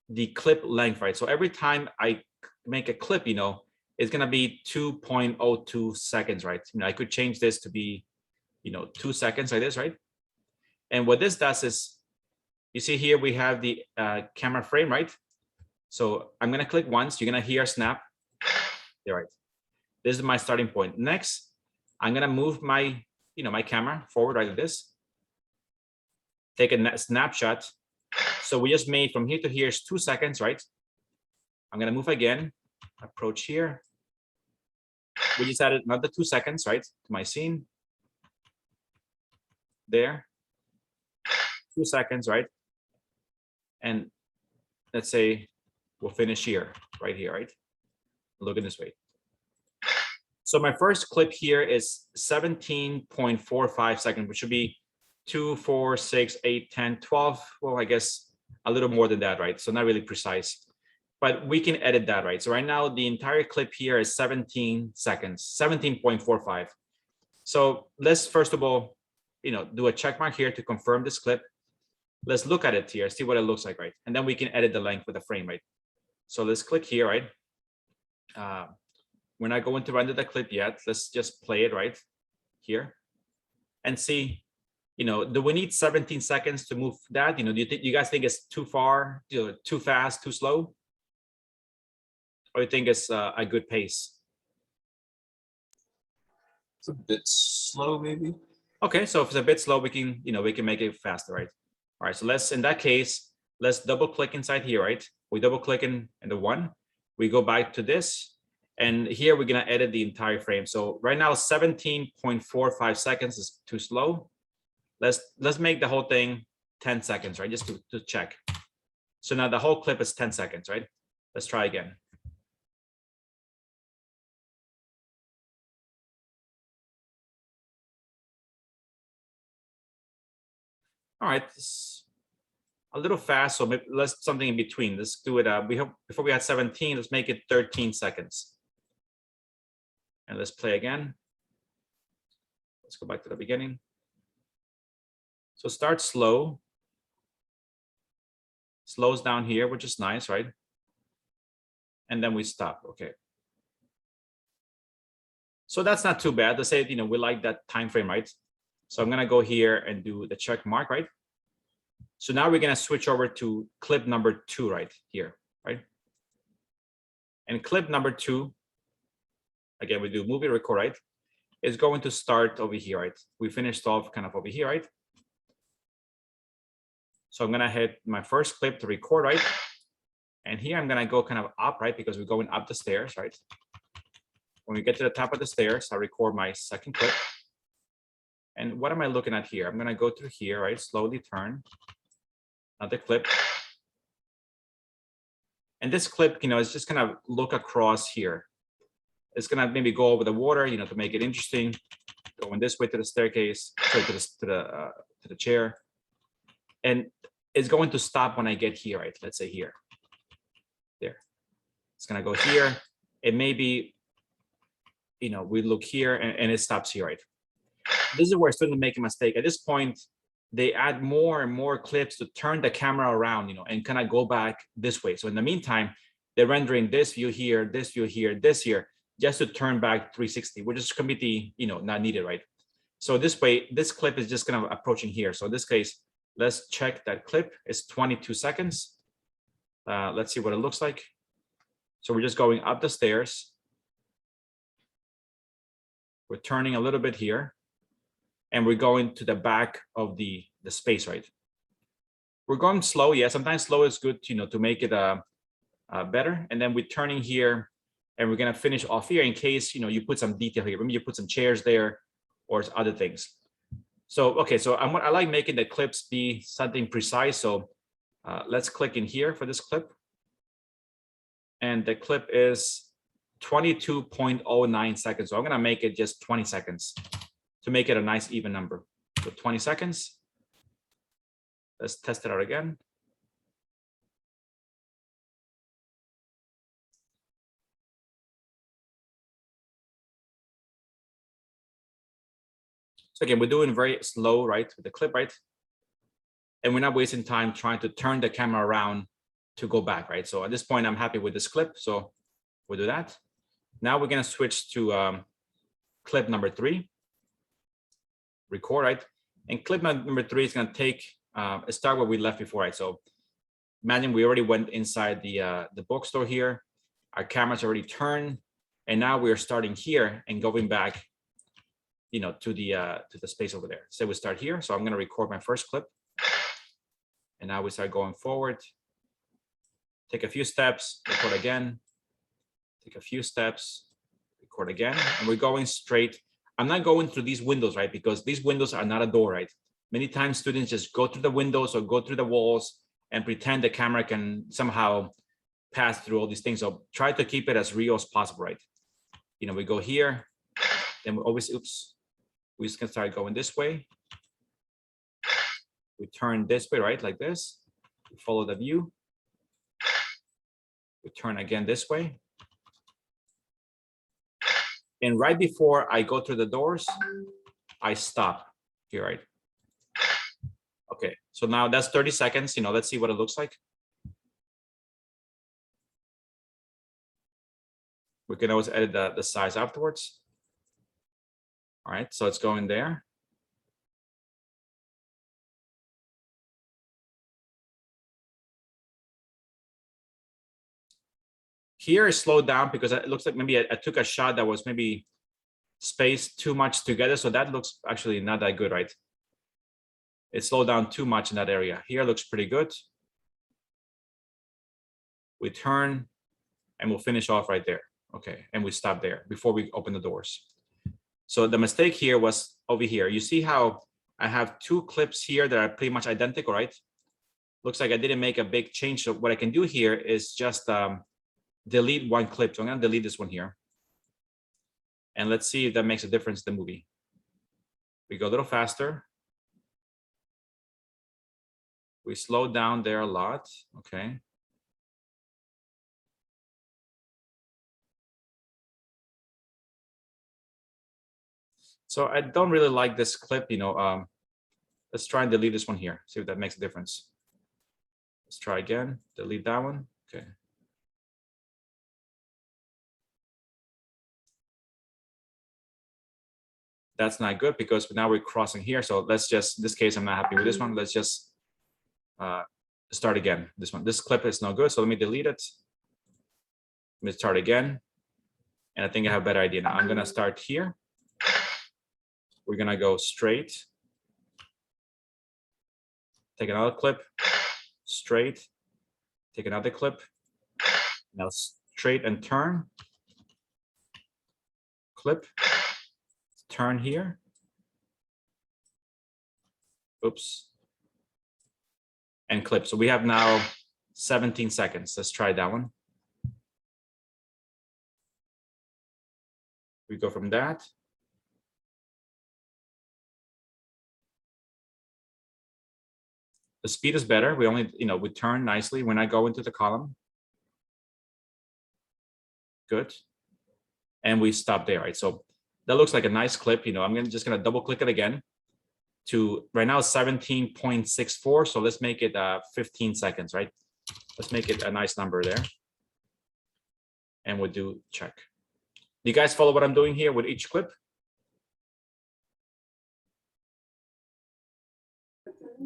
S1: the clip length, right? So every time I make a clip, it's gonna be 2.02 seconds, right? I could change this to be, 2 seconds like this, right? And what this does is, you see here, we have the camera frame, right? So I'm gonna click once, you're gonna hear a snap. There, right? This is my starting point. Next, I'm gonna move my, my camera forward like this. Take a snapshot. So we just made from here to here is 2 seconds, right? I'm gonna move again, approach here. We just added another 2 seconds, right, to my scene. There, 2 seconds, right? And let's say we'll finish here, right here, right? Look in this way. So my first clip here is 17.45 seconds, which should be 2, 4, 6, 8, 10, 12. Well, I guess a little more than that, right? So not really precise, but we can edit that, right? So right now the entire clip here is 17 seconds, 17.45. So let's first of all, do a check mark here to confirm this clip. Let's look at it here, see what it looks like, right? And then we can edit the length with the frame, right? So let's click here, right? We're not going to render the clip yet. Let's just play it right here and see, do we need 17 seconds to move that? Do you guys think it's too far, too fast, too slow? Or you think it's a good pace?
S6: It's a bit slow, maybe.
S1: Okay, so if it's a bit slow, we can, we can make it faster, right? All right, so in that case, let's double click inside here, right? We double click in the one, we go back to this, and here we're gonna edit the entire frame. So right now, 17.45 seconds is too slow. Let's make the whole thing 10 seconds, right? Just to check. So now the whole clip is 10 seconds, right? Let's try again. All right, a little fast, so maybe let's something in between. Let's do it. Before we had 17, let's make it 13 seconds. And let's play again. Let's go back to the beginning. So start slow. Slows down here, which is nice, right? And then we stop. Okay. So that's not too bad. Let's say, we like that time frame, right? So I'm gonna go here and do the check mark, right? So now we're gonna switch over to clip number 2 right here, right? And clip number 2, again, we do movie record, right? It's going to start over here, right? We finished off kind of over here, right? So I'm gonna hit my first clip to record, right? And here I'm gonna go kind of up, right? Because we're going up the stairs, right? When we get to the top of the stairs, I record my second clip. And what am I looking at here? I'm gonna go through here, right? Slowly turn, another clip. And this clip, is just gonna look across here. It's gonna maybe go over the water, to make it interesting. Going this way to the staircase, to the chair. And it's going to stop when I get here, right? Let's say here. There. It's gonna go here. It may be, you know, we look here and it stops here, right? This is where students make a mistake. At this point, they add more and more clips to turn the camera around, you know, and kind of go back this way. So in the meantime, they're rendering this view here, this view here, this here, just to turn back 360, which is completely, you know, not needed, right? So this way, this clip is just kind of approaching here. So in this case, let's check that clip. It's 22 seconds. Let's see what it looks like. So we're just going up the stairs. We're turning a little bit here. And we're going to the back of the space, right? We're going slow. Yeah, sometimes slow is good, you know, to make it better. And then we're turning here and we're gonna finish off here in case, you know, you put some detail here. Maybe you put some chairs there or other things. So, okay, so I like making the clips be something precise. So let's click in here for this clip. And the clip is 22.09 seconds. So I'm gonna make it just 20 seconds to make it a nice even number. So 20 seconds. Let's test it out again. So again, we're doing very slow, right, with the clip, right? And we're not wasting time trying to turn the camera around to go back, right? So at this point, I'm happy with this clip. So we'll do that. Now we're gonna switch to clip number 3. Record, right? And clip number 3 is gonna take start where we left before, right? So imagine we already went inside the bookstore here. Our camera's already turned, and now we're starting here and going back, you know, to the space over there. So we start here. So I'm gonna record my first clip, and now we start going forward. Take a few steps, record again. Take a few steps, record again, and we're going straight. I'm not going through these windows, right? Because these windows are not a door, right? Many times students just go through the windows or go through the walls and pretend the camera can somehow pass through all these things. So try to keep it as real as possible, right? You know, we go here, then we always, we just can start going this way. We turn this way, right? Like this. We follow the view. We turn again this way. And right before I go through the doors, I stop here, right? Okay, so now that's 30 seconds. You know, let's see what it looks like. We can always edit the size afterwards. All right, so it's going there. Here is slowed down because it looks like maybe I took a shot that was maybe spaced too much together. So that looks actually not that good, right? It slowed down too much in that area. Here looks pretty good. We turn and we'll finish off right there. Okay, and we stop there before we open the doors. So the mistake here was over here. You see how I have 2 clips here that are pretty much identical, right? Looks like I didn't make a big change. So what I can do here is just delete 1 clip. So I'm gonna delete this one here. And let's see if that makes a difference in the movie. We go a little faster. We slow down there a lot, okay. So I don't really like this clip, you know. Let's try and delete this one here, see if that makes a difference. Let's try again, delete that one, okay. That's not good because now we're crossing here. So let's just, in this case, I'm not happy with this one. Let's just start again. This one, this clip is no good. So let me delete it. Let me start again. And I think I have a better idea now. I'm gonna start here. We're gonna go straight. Take another clip, straight. Take another clip. Now straight and turn. Clip. Turn here. Oops. And clip. So we have now 17 seconds. Let's try that one. We go from that. The speed is better. We only, we turn nicely when I go into the column. Good. And we stop there, right? So that looks like a nice clip. I'm just gonna double click it again to right now 17.64. So let's make it 15 seconds, right? Let's make it a nice number there. And we'll do check. Do you guys follow what I'm doing here with each clip?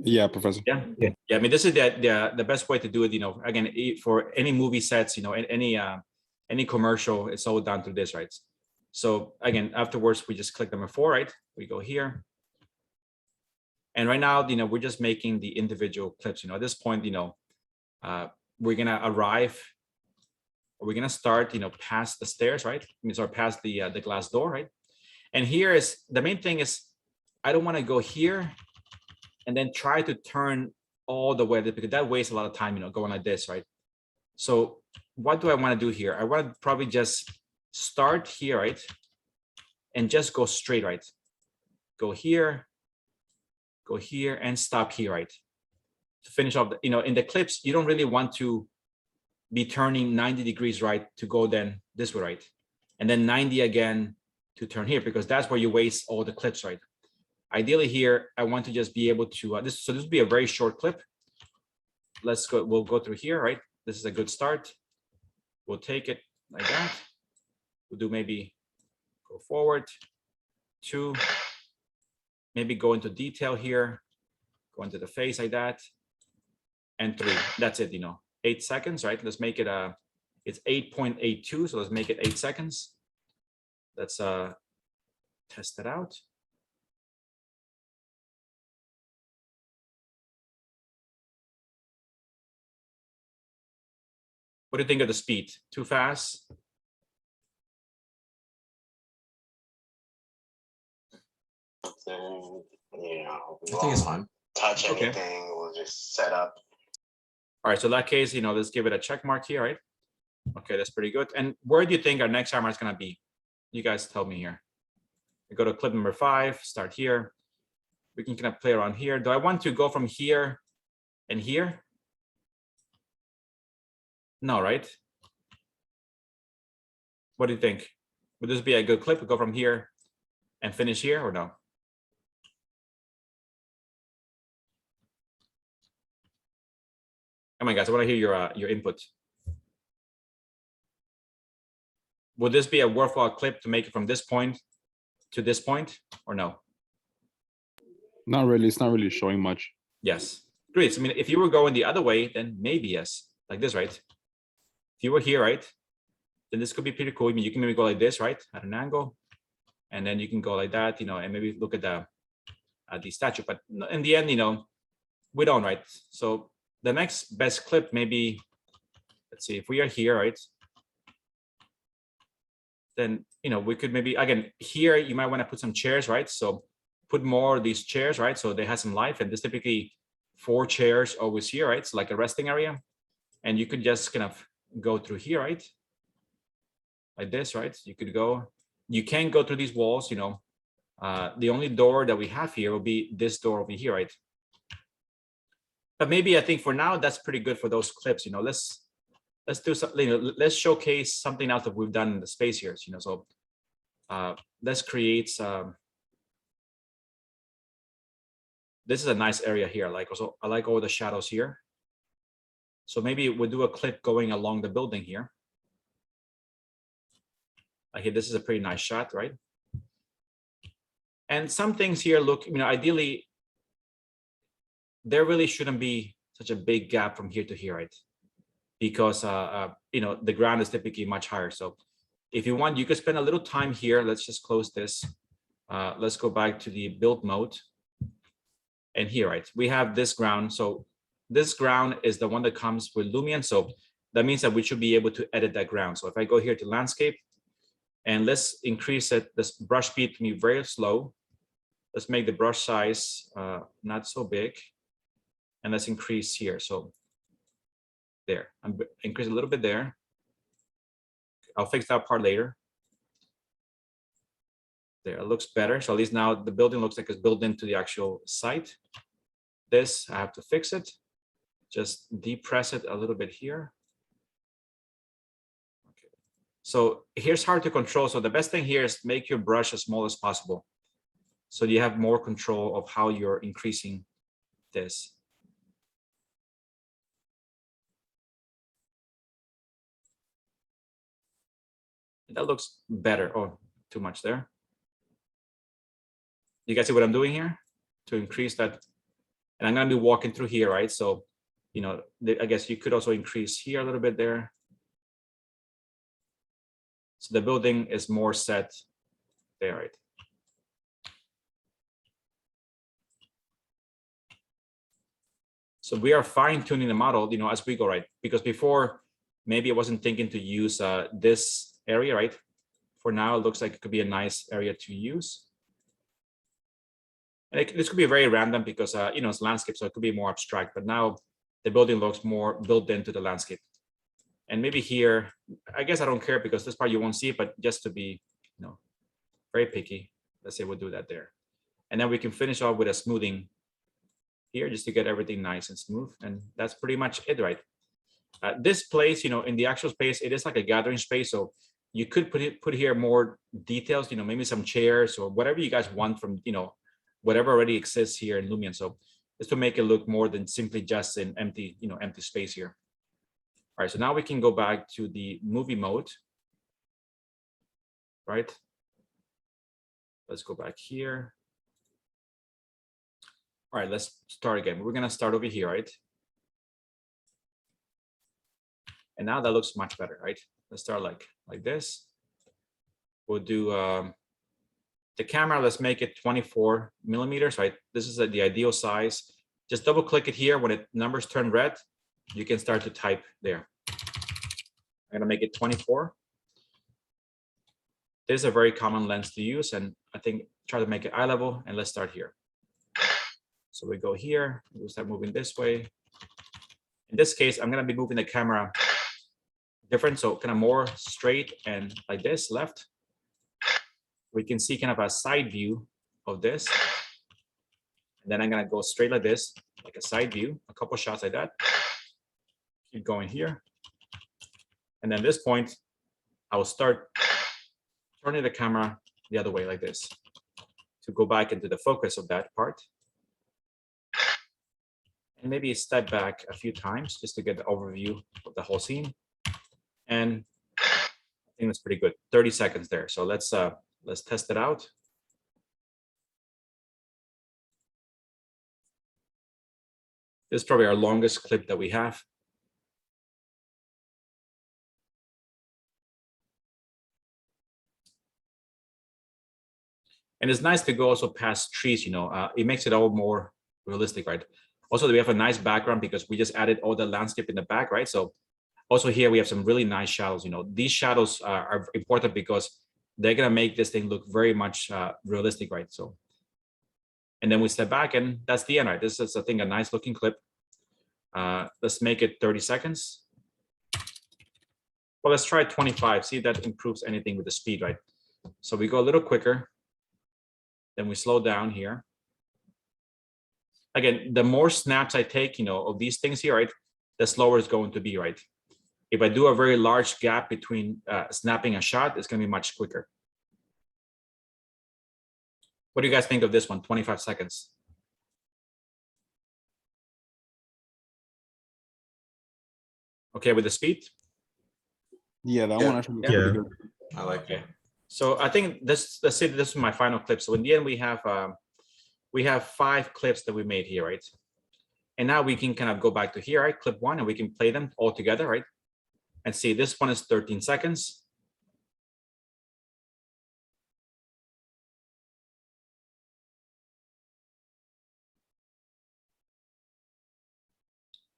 S4: Yeah, Professor.
S1: Yeah. I mean, this is the best way to do it. Again, for any movie sets, any commercial, it's all done through this, right? So again, afterwards, we just click number 4, right? We go here. And right now, we're just making the individual clips. At this point, we're gonna arrive, or we're gonna start, past the stairs, right? Or past the glass door, right? And here is the main thing is, I don't want to go here and then try to turn all the way, because that wastes a lot of time, going like this, right? So what do I want to do here? I want to probably just start here, right? And just go straight, right? Go here, and stop here, right? To finish off, in the clips, you don't really want to be turning 90 degrees right to go then this way, right? And then 90 again to turn here, because that's where you waste all the clips, right? Ideally here, I want to just be able to, this will be a very short clip. Let's go, we'll go through here, right? This is a good start. We'll take it like that. We'll do maybe go forward, 2, maybe go into detail here, go into the face like that, and 3. That's it, 8 seconds, right? Let's make it it's 8.82, so let's make it 8 seconds. Let's test it out. What do you think of the speed? Too fast?
S6: I think it's fine.
S7: Touch
S1: Okay.
S7: anything, we'll just set up.
S1: All right, so in that case, let's give it a check mark here, right? Okay, that's pretty good. And where do you think our next hammer is gonna be? You guys tell me here. We go to clip number 5, start here. We can kind of play around here. Do I want to go from here and here? No, right? What do you think? Would this be a good clip to go from here and finish here, or no? Come on, guys, I want to hear your input. Would this be a worthwhile clip to make it from this point to this point, or no?
S4: Not really. It's not really showing much.
S1: Yes. Great. I mean, if you were going the other way, then maybe yes, like this, right? If you were here, right, then this could be pretty cool. I mean, you can maybe go like this, right, at an angle, and then you can go like that, and maybe look at the statue. But in the end, we don't, right? So the next best clip, maybe, let's see, if we are here, right, then we could maybe, again, here you might want to put some chairs, right? So put more of these chairs, right? So they have some life, and there's typically 4 chairs always here, right? It's like a resting area, and you could just kind of go through here, right? Like this, right? You could go, you can go through these walls, the only door that we have here will be this door over here, right? But maybe I think for now, that's pretty good for those clips, let's do something, let's showcase something else that we've done in the space here, so let's create some, this is a nice area here, also I like all the shadows here. So maybe we'll do a clip going along the building here. Okay, this is a pretty nice shot, right? And some things here look, ideally, there really shouldn't be such a big gap from here to here, right? Because the ground is typically much higher. So if you want, you could spend a little time here. Let's just close this. Let's go back to the build mode. And here, right, we have this ground. So this ground is the one that comes with Lumion. So that means that we should be able to edit that ground. So if I go here to landscape, and let's increase it, this brush speed can be very slow. Let's make the brush size not so big. And let's increase here. So there, I'm increase a little bit there. I'll fix that part later. There, it looks better. So at least now the building looks like it's built into the actual site. this, I have to fix it. Just depress it a little bit here. Okay. So here's hard to control. So the best thing here is make your brush as small as possible, so you have more control of how you're increasing this. That looks better. Oh, too much there. You guys see what I'm doing here to increase that? And I'm going to be walking through here, right? So, you know, I guess you could also increase here a little bit there. So the building is more set there, right? So we are fine tuning the model, you know, as we go, right? Because before, maybe I wasn't thinking to use this area, right? For now, it looks like it could be a nice area to use. And this could be very random because, you know, it's landscape, so it could be more abstract. But now the building looks more built into the landscape. And maybe here, I guess I don't care because this part you won't see, but just to be, you know, very picky, let's say we'll do that there. And then we can finish off with a smoothing here just to get everything nice and smooth. And that's pretty much it, right? This place, you know, in the actual space, it is like a gathering space. So you could put here more details, you know, maybe some chairs or whatever you guys want from, you know, whatever already exists here in Lumion. So just to make it look more than simply just an empty, you know, empty space here. All right, so now we can go back to the movie mode, right? Let's go back here. All right, let's start again. We're gonna start over here, right? And now that looks much better, right? Let's start like this. We'll do the camera, let's make it 24 millimeters, right? This is the ideal size. Just double click it here. When numbers turn red, you can start to type there. I'm gonna make it 24. This is a very common lens to use, and I think try to make it eye level, and let's start here. So we go here, we'll start moving this way. In this case, I'm gonna be moving the camera different, so kind of more straight and like this, left. We can see kind of a side view of this. And then I'm gonna go straight like this, like a side view, a couple shots like that. Keep going here. And then at this point, I will start turning the camera the other way like this to go back into the focus of that part. And maybe step back a few times just to get the overview of the whole scene. And I think that's pretty good. 30 seconds there. So let's test it out. This is probably our longest clip that we have. And it's nice to go also past trees, you know, it makes it all more realistic, right? Also, we have a nice background because we just added all the landscape in the back, right? So also here we have some really nice shadows, you know, these shadows are important because they're gonna make this thing look very much realistic, right? So, and then we step back and that's the end, right? This is, I think, a nice looking clip. Let's make it 30 seconds. Well, let's try 25, see if that improves anything with the speed, right? So we go a little quicker. Then we slow down here. Again, the more snaps I take, you know, of these things here, right, the slower it's going to be, right? If I do a very large gap between snapping a shot, it's going to be much quicker. What do you guys think of this one? 25 seconds. Okay with the speed?
S4: Yeah, that
S6: Yeah.
S4: one actually looks
S1: Yeah.
S4: pretty good.
S6: I like it.
S1: Okay. So I think let's say this is my final clip. So in the end, we have 5 clips that we made here, right? And now we can kind of go back to here, right? Clip 1, and we can play them all together, right? And see, this one is 13 seconds.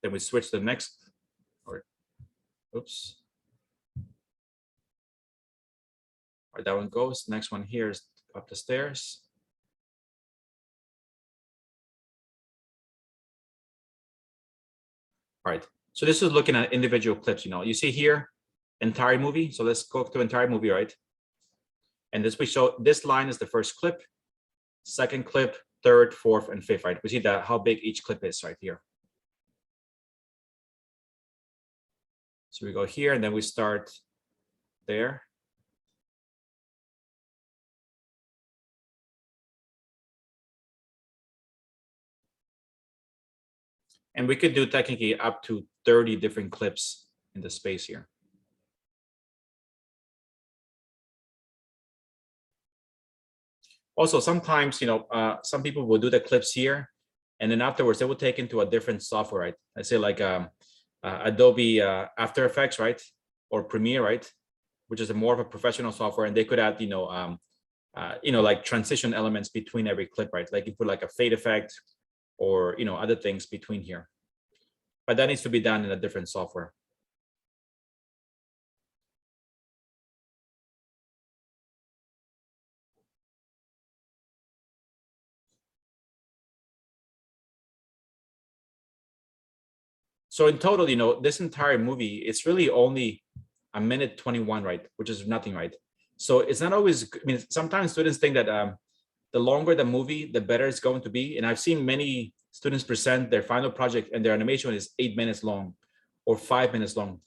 S1: Then we switch to the next, or oops. All right, that one goes. Next one here is up the stairs. All right, so this is looking at individual clips. You know, you see here, entire movie. So let's go to entire movie, right? And this we show, this line is the first clip, second clip, third, fourth, and fifth, right? We see that how big each clip is right here. So we go here and then we start there. And we could do technically up to 30 different clips in the space here. Also, sometimes, some people will do the clips here, and then afterwards they will take into a different software, right? I say like Adobe After Effects, right? Or Premiere, right? Which is a more of a professional software, and they could add, like transition elements between every clip, right? Like you put like a fade effect or, other things between here. But that needs to be done in a different software. So in total, this entire movie, it's really only a minute 21, right? Which is nothing, right? So it's not always, sometimes students think that the longer the movie, the better it's going to be. And I've seen many students present their final project and their animation is 8 minutes long or 5 minutes long.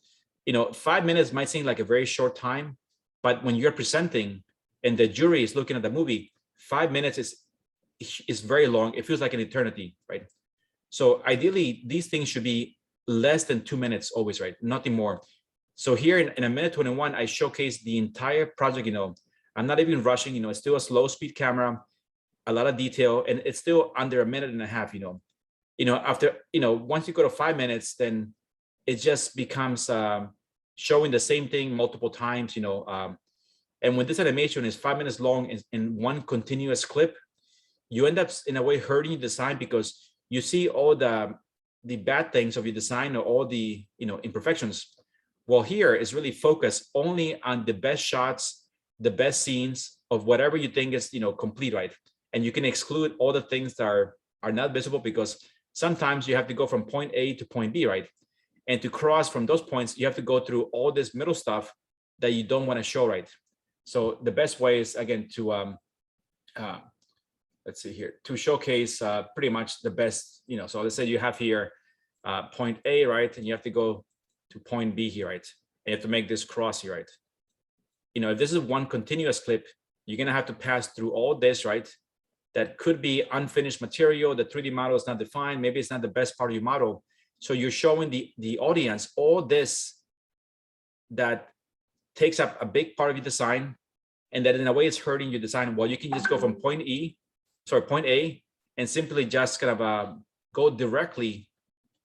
S1: 5 minutes might seem like a very short time, but when you're presenting and the jury is looking at the movie, 5 minutes is very long. It feels like an eternity, right? So ideally, these things should be less than 2 minutes always, right? Nothing more. So here in a minute 21, I showcase the entire project. I'm not even rushing. It's still a slow speed camera, a lot of detail, and it's still under a minute and a half. After once you go to 5 minutes, then it just becomes showing the same thing multiple times. And when this animation is 5 minutes long in one continuous clip, you end up in a way hurting your design because you see all the bad things of your design or all the imperfections. Well, here is really focused only on the best shots, the best scenes of whatever you think is complete, right? And you can exclude all the things that are not visible because sometimes you have to go from point A to point B, right? And to cross from those points, you have to go through all this middle stuff that you don't want to show, right? So the best way is again to let's see here, to showcase pretty much the best, so let's say you have here point A, right? And you have to go to point B here, right? And you have to make this cross here, right? If this is one continuous clip, you're gonna have to pass through all this, right? That could be unfinished material. The 3D model is not defined. Maybe it's not the best part of your model. So you're showing the audience all this that takes up a big part of your design, and that in a way it's hurting your design. Well, you can just go from point A, and simply just kind of go directly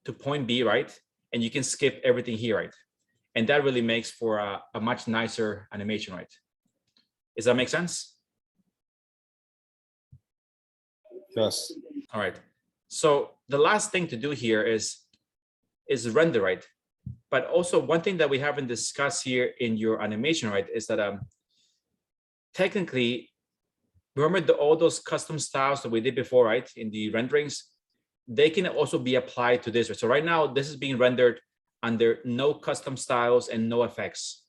S1: to point B, right? And you can skip everything here, right? And that really makes for a much nicer animation, right? Does that make sense?
S4: Yes.
S1: All right. So the last thing to do here is render, right? But also one thing that we haven't discussed here in your animation, right, is that technically, remember all those custom styles that we did before, right? In the renderings, they can also be applied to this. So right now, this is being rendered under no custom styles and no effects.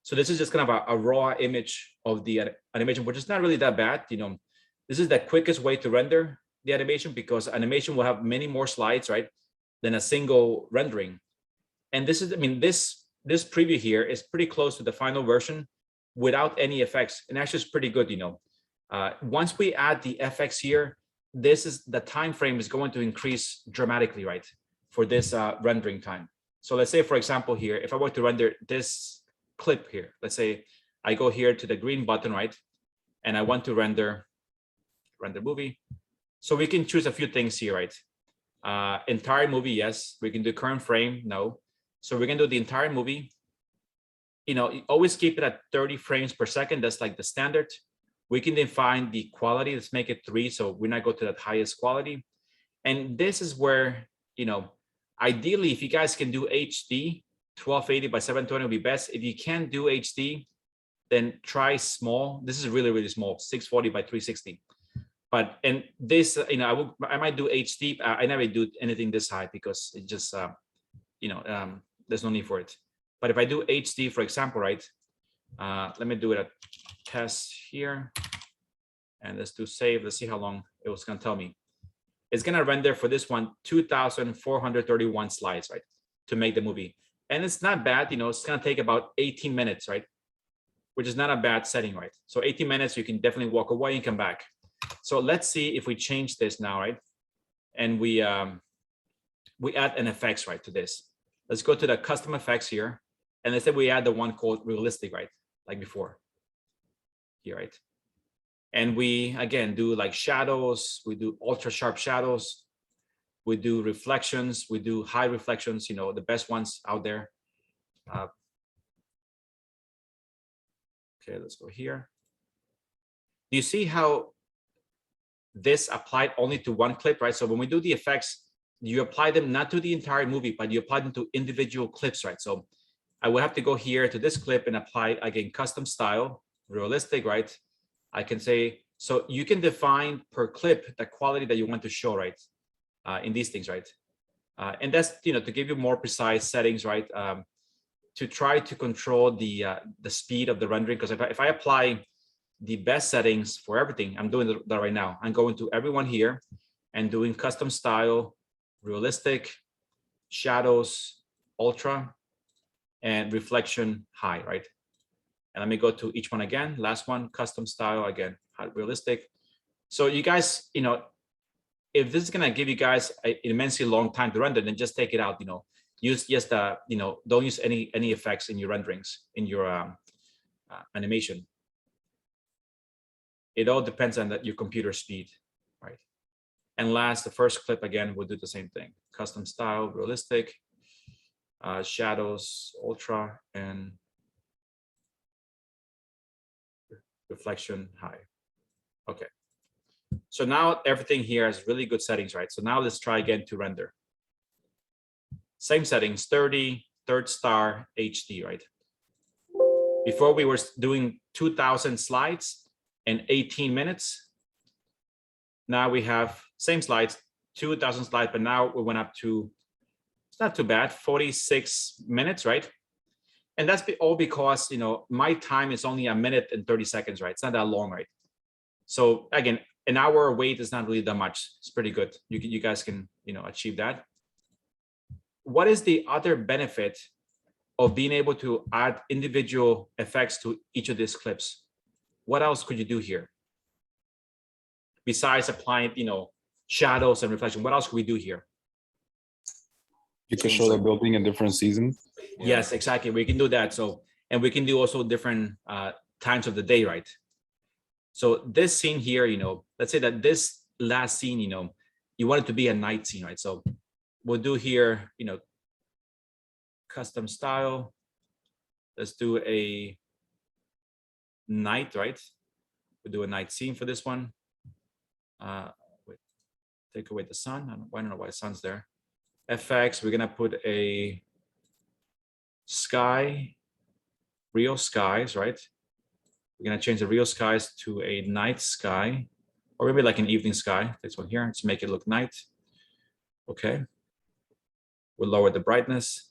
S1: So this is just kind of a raw image of the animation, which is not really that bad. This is the quickest way to render the animation because animation will have many more slides, right, than a single rendering. And this is, this preview here is pretty close to the final version without any effects. And actually it's pretty good, Once we add the FX here, the time frame is going to increase dramatically, right, for this rendering time. So let's say, for example, here, if I were to render this clip here, let's say I go here to the green button, right, and I want to render movie. So we can choose a few things here, right? Entire movie, yes. We can do current frame, no. So we're gonna do the entire movie. Always keep it at 30 frames per second. That's like the standard. We can define the quality. Let's make it 3, so we're not go to that highest quality. And this is where, ideally, if you guys can do HD, 1280 by 720 would be best. If you can't do HD, then try small. This is really, really small, 640 by 360. But, and this, I might do HD. I never do anything this high because it just, there's no need for it. But if I do HD, for example, right? Let me do it at test here. And let's do save. Let's see how long it was gonna tell me. It's gonna render for this one 2,431 slides, right? To make the movie. And it's not bad, it's gonna take about 18 minutes, right? Which is not a bad setting, right? So 18 minutes, you can definitely walk away and come back. So let's see if we change this now, right? And we add an effects, right, to this. Let's go to the custom effects here. And let's say we add the one called realistic, right? Like before here, right? And we, again, do like shadows. We do ultra sharp shadows. We do reflections. We do high reflections, the best ones out there. Okay, let's go here. Do you see how this applied only to one clip, right? So when we do the effects, you apply them not to the entire movie, but you apply them to individual clips, right? So I will have to go here to this clip and apply, again, custom style, realistic, right? I can say, so you can define per clip the quality that you want to show, right? In these things, right? And that's, to give you more precise settings, right? To try to control the speed of the rendering. Because if I apply the best settings for everything, I'm doing that right now. I'm going to everyone here and doing custom style, realistic, shadows, ultra, and reflection high, right? And let me go to each one again. Last one, custom style, again, realistic. So you guys, if this is gonna give you guys an immensely long time to render, then just take it out, use just don't use any effects in your renderings, in your animation. It all depends on your computer speed, right? And last, the first clip, again, we'll do the same thing. Custom style, realistic, shadows, ultra, and reflection high. Okay. So now everything here has really good settings, right? So now let's try again to render. Same settings, 30, third star, HD, right? Before we were doing 2,000 slides in 18 minutes. Now we have same slides, 2,000 slides, but now we went up to, it's not too bad, 46 minutes, right? And that's all because, my time is only 1 minute and 30 seconds, right? It's not that long, right? So again, an hour wait is not really that much. It's pretty good. You guys can, achieve that. What is the other benefit of being able to add individual effects to each of these clips? What else could you do here? Besides applying, shadows and reflection, what else could we do here?
S4: You could show the building in different seasons.
S1: Yes, exactly. We can do that. So, and we can do also different times of the day, right? So this scene here, let's say that this last scene, you want it to be a night scene, right? So we'll do here, custom style. Let's do a night, right? We'll do a night scene for this one. Wait, take away the sun. I don't know why the sun's there. FX, we're gonna put a sky, real skies, right? We're gonna change the real skies to a night sky, or maybe like an evening sky. This one here, let's make it look night. Okay. We'll lower the brightness.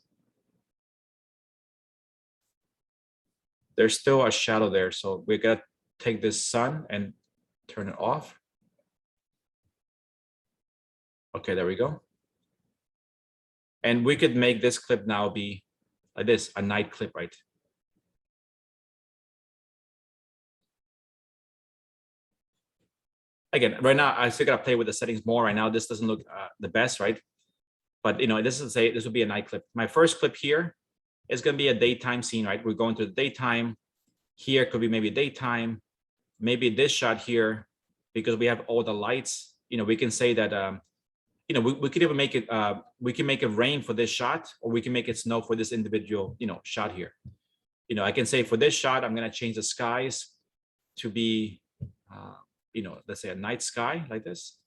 S1: There's still a shadow there, so we gotta take this sun and turn it off. Okay, there we go. And we could make this clip now be like this, a night clip, right? Again, right now, I still gotta play with the settings more. Right now, this doesn't look the best, right? But this is this would be a night clip. My first clip here is gonna be a daytime scene, right? We're going to the daytime. Here could be maybe daytime, maybe this shot here, because we have all the lights. We can say that we could even make it, we can make it rain for this shot, or we can make it snow for this individual, shot here. I can say for this shot, I'm gonna change the skies to be, let's say a night sky like this.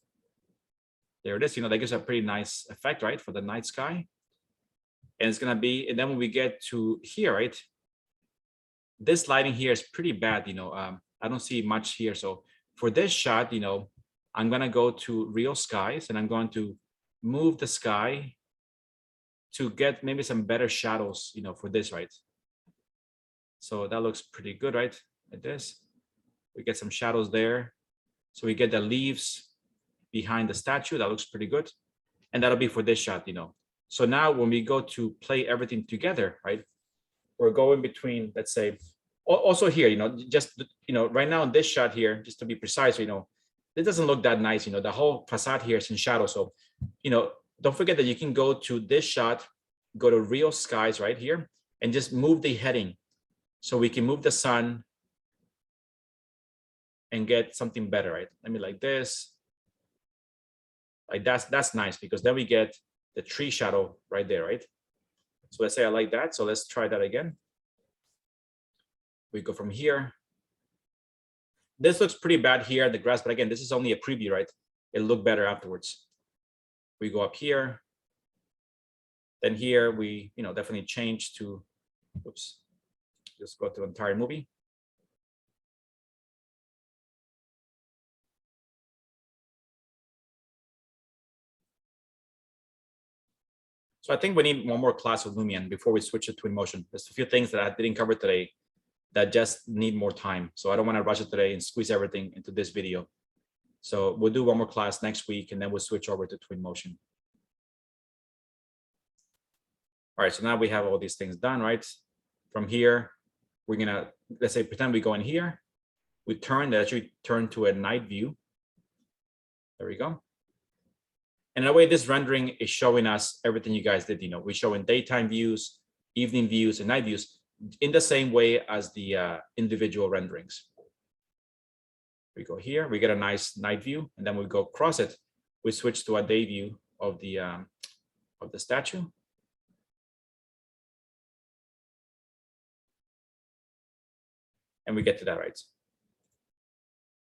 S1: There it is, that gives a pretty nice effect, right? For the night sky. And it's gonna be, and then when we get to here, right? This lighting here is pretty bad, I don't see much here. So for this shot, I'm gonna go to real skies and I'm going to move the sky to get maybe some better shadows, for this, right? So that looks pretty good, right? Like this. We get some shadows there. So we get the leaves behind the statue. That looks pretty good. And that'll be for this shot, So now when we go to play everything together, right? We're going between, let's say, also here, just, right now in this shot here, just to be precise, it doesn't look that nice. The whole facade here is in shadow. So, don't forget that you can go to this shot, go to real skies right here, and just move the heading. So we can move the sun and get something better, right? Let me like this. Like that's nice, because then we get the tree shadow right there, right? So let's say I like that. So let's try that again. We go from here. This looks pretty bad here at the grass, but again, this is only a preview, right? It'll look better afterwards. We go up here. Then here we, definitely change to, oops, just go to entire movie. So I think we need one more class of Lumion before we switch to Twinmotion. There's a few things that I didn't cover today that just need more time. So I don't want to rush it today and squeeze everything into this video. So we'll do one more class next week, and then we'll switch over to Twinmotion. All right, so now we have all these things done, right? From here, we're gonna, let's say, pretend we go in here. We turn, that actually turn to a night view. There we go. And in a way, this rendering is showing us everything you guys did. We're showing daytime views, evening views, and night views in the same way as the individual renderings. We go here, we get a nice night view, and then we go across it. We switch to a day view of the statue. And we get to that, right?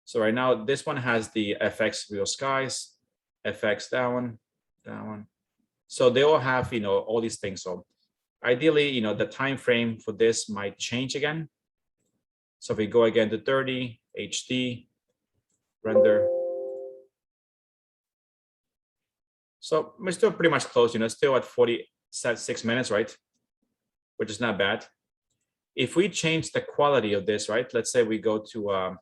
S1: So right now, this one has the FX real skies, FX that one. So they all have, all these things. So ideally, the time frame for this might change again. So if we go again to 30, HD, render. So we're still pretty much close, still at 46 minutes, right? Which is not bad. If we change the quality of this, right? Let's say we go to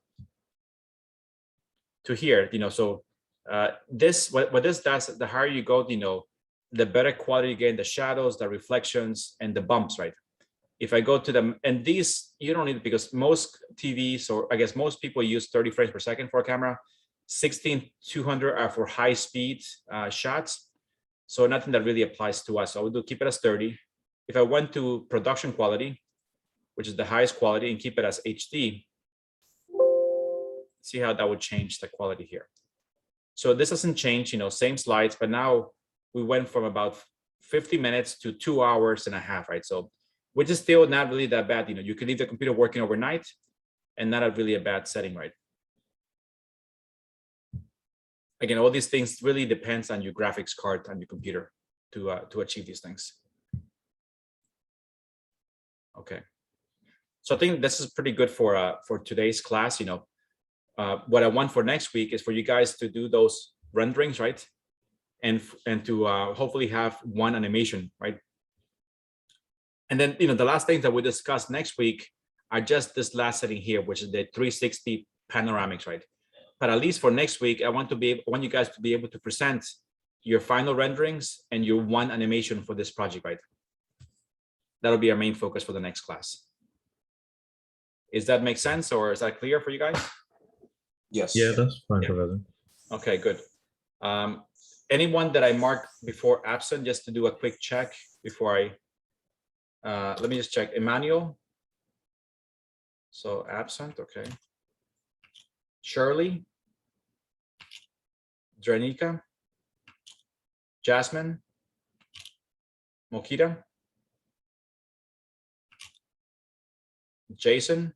S1: here, so this, what this does, the higher you go, the better quality you get in the shadows, the reflections, and the bumps, right? If I go to them, and these, you don't need it, because most TVs, or I guess most people use 30 frames per second for a camera. 16-200 are for high speed shots. So nothing that really applies to us. So I would keep it as 30. If I went to production quality, which is the highest quality, and keep it as HD, see how that would change the quality here. So this doesn't change, same slides, but now we went from about 50 minutes to 2 hours and a half, right? So, which is still not really that bad. You can leave the computer working overnight and not really a bad setting, right? Again, all these things really depends on your graphics card on your computer to achieve these things. Okay. So I think this is pretty good for today's class. What I want for next week is for you guys to do those renderings, right? And to hopefully have one animation, right? And then, the last things that we discuss next week are just this last setting here, which is the 360 panoramics, right? But at least for next week, I want you guys to be able to present your final renderings and your one animation for this project, right? That'll be our main focus for the next class. Does that make sense, or is that clear for you guys?
S6: Yes.
S5: Yeah, that's fine,
S1: Yeah.
S5: Professor.
S1: Okay, good. Anyone that I marked before absent, just to do a quick check before I, let me just check. Emmanuel. So absent, okay. Shirley. Dranika. Jasmine. Mokita. Jason.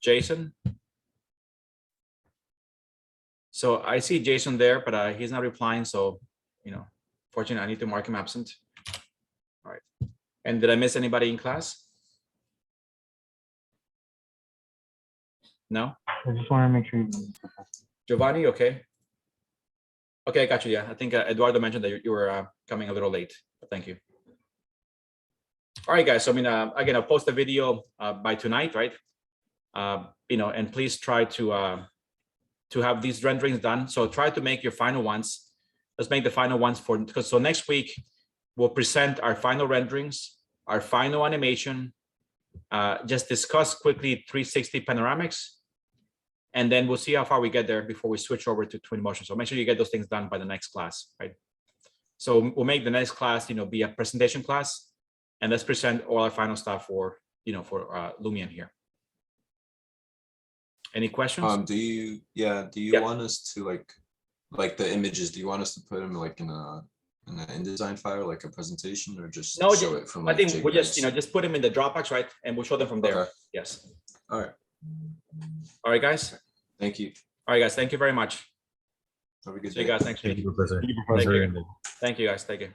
S1: Jason. So I see Jason there, but he's not replying. So, fortunately, I need to mark him absent. All right. And did I miss anybody in class? No?
S5: I just want to make sure you know.
S1: Giovanni, okay. Okay, I got you. Yeah, I think Eduardo mentioned that you were coming a little late. But thank you. All right, guys. So, again, I'll post the video by tonight, right? and please try to have these renderings done. So try to make your final ones. Let's make the final ones so next week we'll present our final renderings, our final animation, just discuss quickly 360 panoramics, and then we'll see how far we get there before we switch over to Twinmotion. So make sure you get those things done by the next class, right? So we'll make the next class, be a presentation class, and let's present all our final stuff for Lumion here. Any questions?
S6: Do you
S1: Yeah.
S6: want us to like the images? Do you want us to put them like in an InDesign file, like a presentation, or just
S1: No,
S6: show it from?
S1: I
S6: Like,
S1: think we'll just
S6: JPEGs?
S1: just put them in the Dropbox, right? And we'll show them from there.
S6: Okay.
S1: Yes.
S6: All right.
S1: All right, guys.
S6: Thank you.
S1: All right, guys. Thank you very much.
S6: Have a good
S1: See you
S6: day.
S1: guys next
S5: Thank
S1: week.
S5: you, Professor.
S1: Thank you, guys. Thank you.